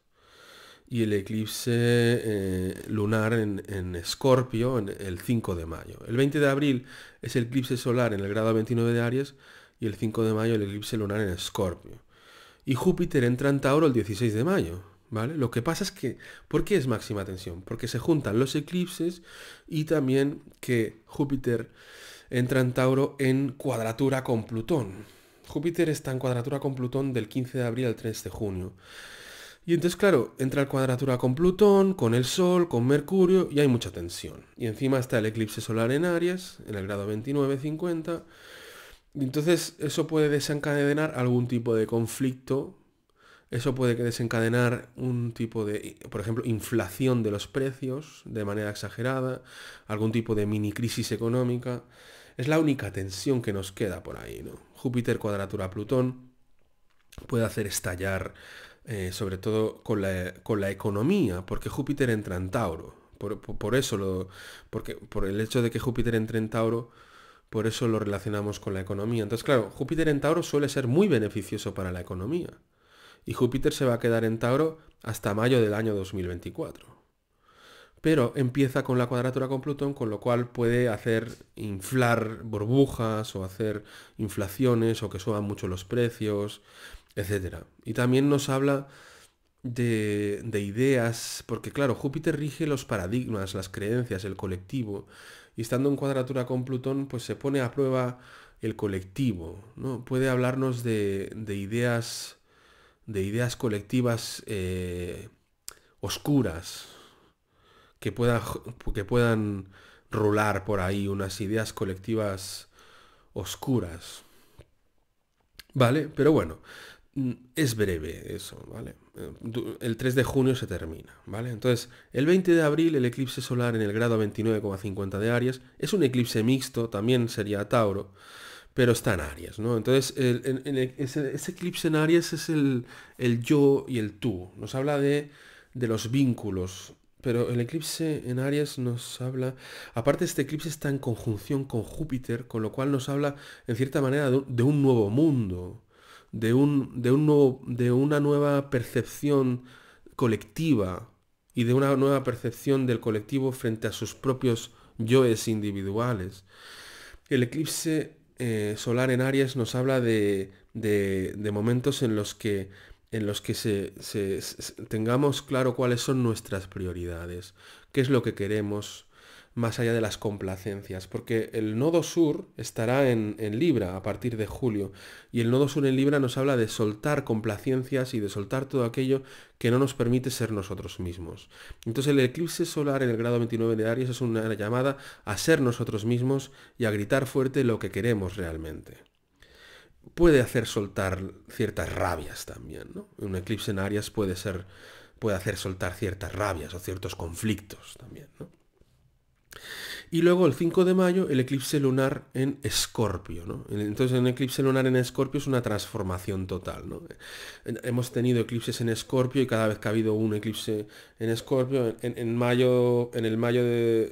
y el eclipse lunar en Escorpio en el 5 de mayo. El 20 de abril es el eclipse solar en el grado 29 de Aries y el 5 de mayo el eclipse lunar en Escorpio. Y Júpiter entra en Tauro el 16 de mayo, ¿vale? Lo que pasa es que, ¿por qué es máxima tensión? Porque se juntan los eclipses y también que Júpiter entra en Tauro en cuadratura con Plutón. Júpiter está en cuadratura con Plutón del 15 de abril al 3 de junio. Y entonces, claro, entra en cuadratura con Plutón, con el Sol, con Mercurio, y hay mucha tensión. Y encima está el eclipse solar en Aries, en el grado 29-50. Y entonces eso puede desencadenar algún tipo de conflicto. Eso puede desencadenar un tipo de, por ejemplo, inflación de los precios de manera exagerada, algún tipo de mini crisis económica. Es la única tensión que nos queda por ahí, ¿no? Júpiter cuadratura Plutón puede hacer estallar, sobre todo con la economía, porque Júpiter entra en Tauro. Por eso porque por el hecho de que Júpiter entre en Tauro, por eso lo relacionamos con la economía. Entonces, claro, Júpiter en Tauro suele ser muy beneficioso para la economía. Y Júpiter se va a quedar en Tauro hasta mayo del año 2024. Pero empieza con la cuadratura con Plutón, con lo cual puede hacer inflar burbujas o hacer inflaciones o que suban mucho los precios, etcétera. Y también nos habla de ideas, porque claro, Júpiter rige los paradigmas, las creencias, el colectivo, y estando en cuadratura con Plutón, pues se pone a prueba el colectivo, ¿no? Puede hablarnos de ideas colectivas oscuras, que puedan rular por ahí, unas ideas colectivas oscuras. ¿Vale? Pero bueno, es breve eso, ¿vale? El 3 de junio se termina, ¿vale? Entonces, el 20 de abril el eclipse solar en el grado 29,50 de Aries es un eclipse mixto, también sería Tauro, pero está en Aries, ¿no? Entonces, ese eclipse en Aries es el yo y el tú, nos habla de los vínculos, pero el eclipse en Aries nos habla, aparte este eclipse está en conjunción con Júpiter, con lo cual nos habla en cierta manera de un nuevo mundo, de una nueva percepción colectiva y de una nueva percepción del colectivo frente a sus propios yoes individuales. El eclipse solar en Aries nos habla de momentos en los que tengamos claro cuáles son nuestras prioridades, qué es lo que queremos más allá de las complacencias, porque el nodo sur estará en Libra a partir de julio, y el nodo sur en Libra nos habla de soltar complacencias y de soltar todo aquello que no nos permite ser nosotros mismos. Entonces el eclipse solar en el grado 29 de Aries es una llamada a ser nosotros mismos y a gritar fuerte lo que queremos realmente. Puede hacer soltar ciertas rabias también, ¿no? Un eclipse en Aries puede hacer soltar ciertas rabias o ciertos conflictos también, ¿no? Y luego el 5 de mayo el eclipse lunar en Escorpio, ¿no? Entonces un eclipse lunar en Escorpio es una transformación total, ¿no? Hemos tenido eclipses en Escorpio y cada vez que ha habido un eclipse en Escorpio, en mayo, en el mayo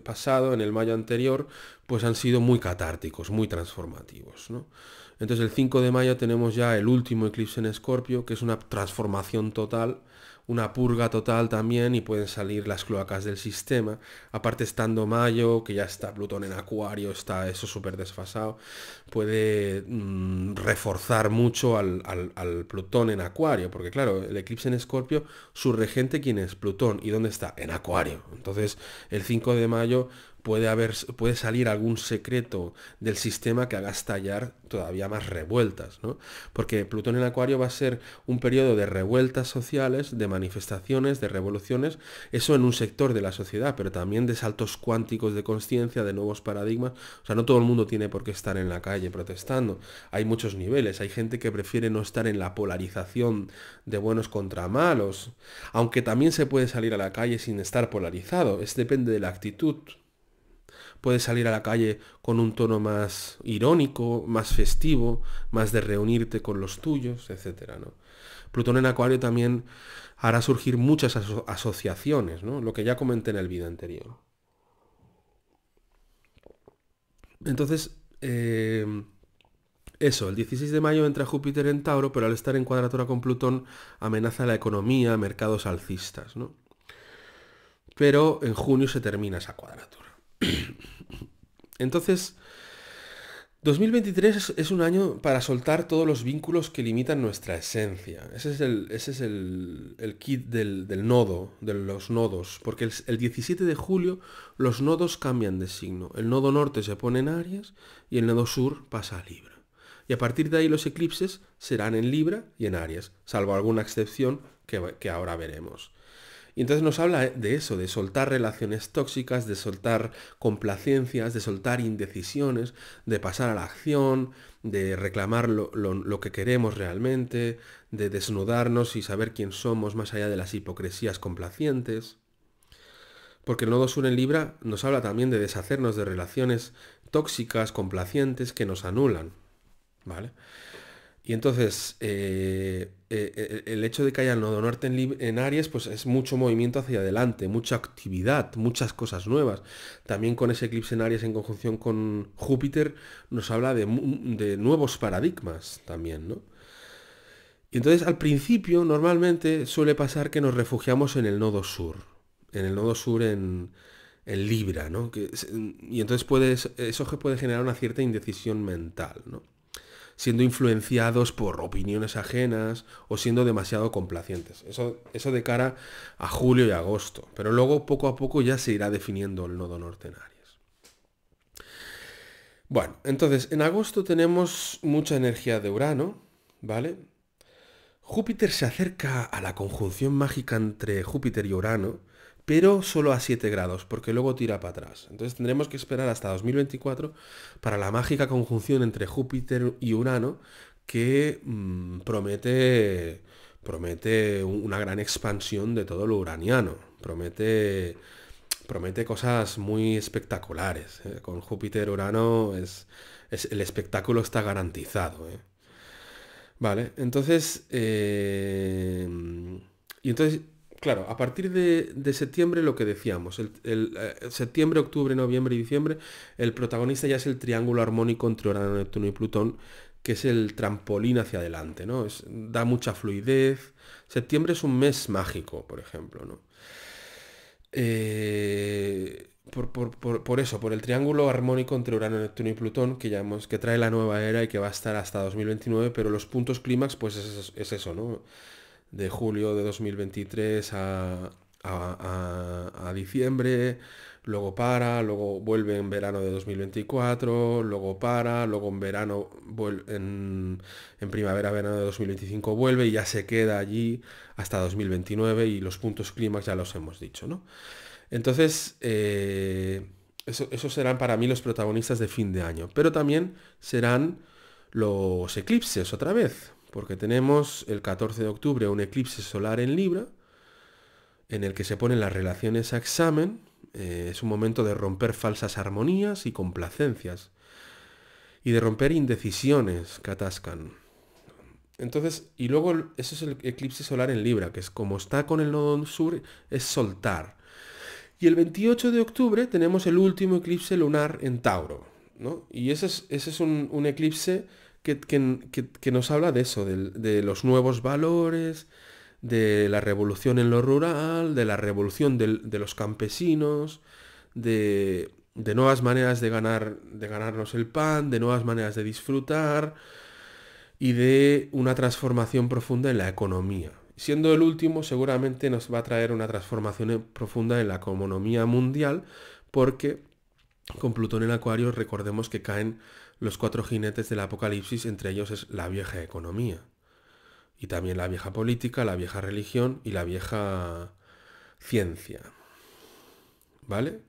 pasado, en el mayo anterior, pues han sido muy catárticos, muy transformativos, ¿no? Entonces el 5 de mayo tenemos ya el último eclipse en Escorpio, que es una transformación total, una purga total también, y pueden salir las cloacas del sistema. Aparte, estando mayo, que ya está Plutón en Acuario, está eso súper desfasado, puede reforzar mucho al Plutón en Acuario, porque claro, el eclipse en Escorpio, su regente, ¿quién es? Plutón. ¿Y dónde está? En Acuario. Entonces el 5 de mayo puede salir algún secreto del sistema que haga estallar todavía más revueltas, ¿no? Porque Plutón en Acuario va a ser un periodo de revueltas sociales, de manifestaciones, de revoluciones, eso en un sector de la sociedad, pero también de saltos cuánticos de conciencia, de nuevos paradigmas. O sea, no todo el mundo tiene por qué estar en la calle protestando. Hay muchos niveles, hay gente que prefiere no estar en la polarización de buenos contra malos, aunque también se puede salir a la calle sin estar polarizado, depende de la actitud. Puedes salir a la calle con un tono más irónico, más festivo, más de reunirte con los tuyos, etcétera, ¿no? Plutón en Acuario también hará surgir muchas asociaciones, ¿no? Lo que ya comenté en el vídeo anterior. Entonces, eso, el 16 de mayo entra Júpiter en Tauro, pero al estar en cuadratura con Plutón amenaza la economía, mercados alcistas, ¿no? Pero en junio se termina esa cuadratura. Entonces, 2023 es un año para soltar todos los vínculos que limitan nuestra esencia. Ese es el kit del nodo, de los nodos. Porque el 17 de julio los nodos cambian de signo. El nodo norte se pone en Aries y el nodo sur pasa a Libra. Y a partir de ahí los eclipses serán en Libra y en Aries, salvo alguna excepción que ahora veremos. Y entonces nos habla de eso, de soltar relaciones tóxicas, de soltar complacencias, de soltar indecisiones, de pasar a la acción, de reclamar lo que queremos realmente, de desnudarnos y saber quién somos más allá de las hipocresías complacientes. Porque el nodo sur en Libra nos habla también de deshacernos de relaciones tóxicas, complacientes, que nos anulan, ¿vale? Y entonces, el hecho de que haya el nodo norte en Aries, pues es mucho movimiento hacia adelante, mucha actividad, muchas cosas nuevas. También con ese eclipse en Aries en conjunción con Júpiter, nos habla de nuevos paradigmas también, ¿no? Y entonces, al principio, normalmente suele pasar que nos refugiamos en el nodo sur, en Libra, ¿no? Y entonces eso puede generar una cierta indecisión mental, ¿no? Siendo influenciados por opiniones ajenas o siendo demasiado complacientes. Eso de cara a julio y agosto. Pero luego, poco a poco, ya se irá definiendo el nodo norte en Aries. Bueno, entonces, en agosto tenemos mucha energía de Urano, ¿vale? Júpiter se acerca a la conjunción mágica entre Júpiter y Urano, pero solo a 7 grados, porque luego tira para atrás. Entonces tendremos que esperar hasta 2024 para la mágica conjunción entre Júpiter y Urano, que promete una gran expansión de todo lo uraniano. Promete cosas muy espectaculares. Con Júpiter-Urano el espectáculo está garantizado. Vale, entonces... y entonces... Claro, a partir de septiembre lo que decíamos, septiembre, octubre, noviembre y diciembre, el protagonista ya es el triángulo armónico entre Urano, Neptuno y Plutón, que es el trampolín hacia adelante, ¿no? Da mucha fluidez. Septiembre es un mes mágico, por ejemplo, ¿no? Por eso, por el triángulo armónico entre Urano, Neptuno y Plutón, que trae la nueva era y que va a estar hasta 2029, pero los puntos clímax, pues es eso, ¿no? De julio de 2023 a diciembre, luego luego vuelve en verano de 2024, luego luego en verano, en primavera, verano de 2025 vuelve y ya se queda allí hasta 2029 y los puntos clímax ya los hemos dicho, ¿no? Entonces, esos serán para mí los protagonistas de fin de año, pero también serán los eclipses otra vez. Porque tenemos el 14 de octubre un eclipse solar en Libra, en el que se ponen las relaciones a examen, Es un momento de romper falsas armonías y complacencias. Y de romper indecisiones que atascan. Entonces, y luego ese es el eclipse solar en Libra, que es como está con el nodo sur, es soltar. Y el 28 de octubre tenemos el último eclipse lunar en Tauro, ¿no? Y ese es un eclipse que nos habla de eso, de los nuevos valores, de la revolución en lo rural, de la revolución de los campesinos, de nuevas maneras de ganarnos el pan, de nuevas maneras de disfrutar y de una transformación profunda en la economía. Siendo el último, seguramente nos va a traer una transformación profunda en la economía mundial, porque con Plutón en Acuario recordemos que caen los 4 jinetes del apocalipsis, entre ellos es la vieja economía, y también la vieja política, la vieja religión y la vieja ciencia. ¿Vale?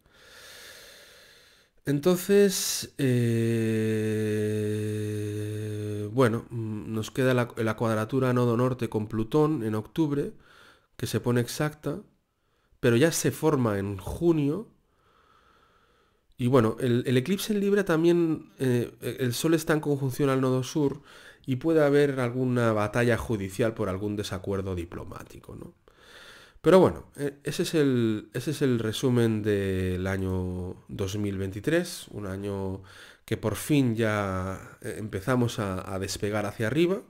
Entonces, bueno, nos queda la cuadratura nodo norte con Plutón en octubre, que se pone exacta, pero ya se forma en junio. Y bueno, el eclipse en Libra también, el Sol está en conjunción al nodo sur y puede haber alguna batalla judicial por algún desacuerdo diplomático, ¿no? Pero bueno, ese es el resumen del año 2023, un año que por fin ya empezamos a despegar hacia arriba,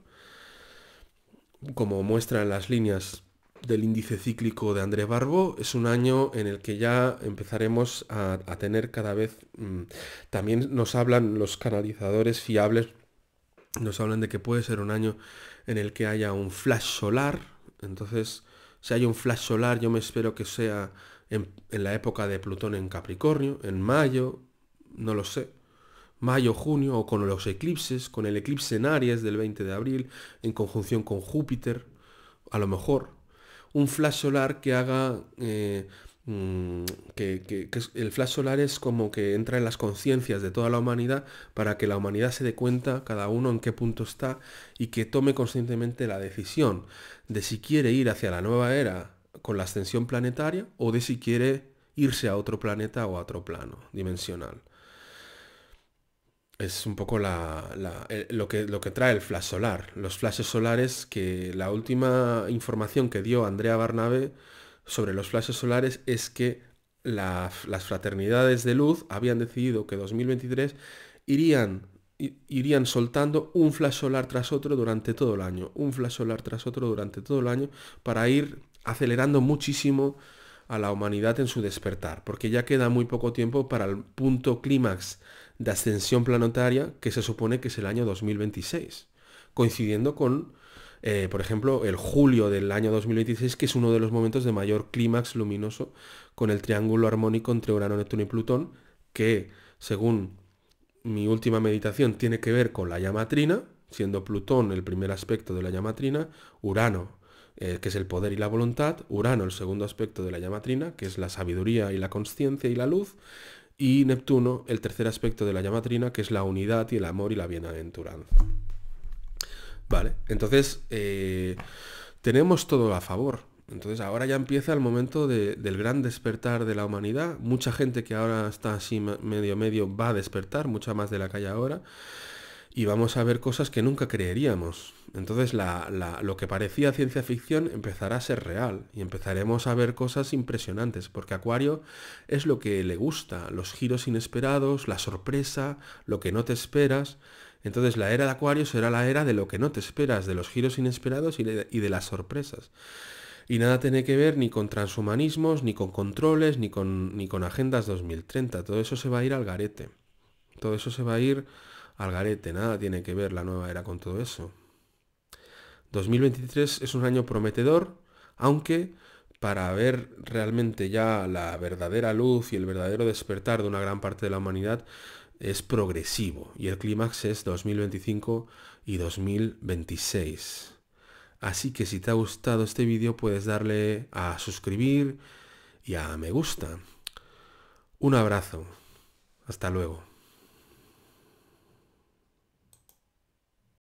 como muestran las líneas del índice cíclico de André Barbeau. Es un año en el que ya empezaremos a tener cada vez, también nos hablan los canalizadores fiables, nos hablan de que puede ser un año en el que haya un flash solar. Entonces, si hay un flash solar, yo me espero que sea en la época de Plutón en Capricornio, en mayo, no lo sé, mayo, junio, o con los eclipses, con el eclipse en Aries del 20 de abril, en conjunción con Júpiter, a lo mejor. Un flash solar que haga... el flash solar es como que entra en las conciencias de toda la humanidad para que la humanidad se dé cuenta cada uno en qué punto está y que tome conscientemente la decisión de si quiere ir hacia la nueva era con la ascensión planetaria o de si quiere irse a otro planeta o a otro plano dimensional. Es un poco lo que trae el flash solar. Los flashes solares, que la última información que dio Andrea Barnabé sobre los flashes solares es que las fraternidades de luz habían decidido que 2023 irían soltando un flash solar tras otro durante todo el año, un flash solar tras otro durante todo el año, para ir acelerando muchísimo a la humanidad en su despertar, porque ya queda muy poco tiempo para el punto clímax de ascensión planetaria, que se supone que es el año 2026, coincidiendo con, por ejemplo, el julio del año 2026, que es uno de los momentos de mayor clímax luminoso, con el triángulo armónico entre Urano, Neptuno y Plutón, que, según mi última meditación, tiene que ver con la llama trina, siendo Plutón el primer aspecto de la llama trina, Urano, que es el poder y la voluntad, Urano el segundo aspecto de la llama trina, que es la sabiduría y la consciencia y la luz, y Neptuno el tercer aspecto de la llama trina, que es la unidad y el amor y la bienaventuranza. Vale, entonces tenemos todo a favor. Entonces ahora ya empieza el momento del gran despertar de la humanidad. Mucha gente que ahora está así medio va a despertar, mucha más de la que hay ahora. Y vamos a ver cosas que nunca creeríamos. Entonces lo que parecía ciencia ficción empezará a ser real. Y empezaremos a ver cosas impresionantes. Porque Acuario es lo que le gusta. Los giros inesperados, la sorpresa, lo que no te esperas. Entonces la era de Acuario será la era de lo que no te esperas, de los giros inesperados y de las sorpresas. Y nada tiene que ver ni con transhumanismos, ni con controles, ni con agendas 2030. Todo eso se va a ir al garete. Todo eso se va a ir al garete. Nada tiene que ver la nueva era con todo eso. 2023 es un año prometedor, aunque para ver realmente ya la verdadera luz y el verdadero despertar de una gran parte de la humanidad es progresivo. Y el clímax es 2025 y 2026. Así que si te ha gustado este vídeo puedes darle a suscribir y a me gusta. Un abrazo. Hasta luego.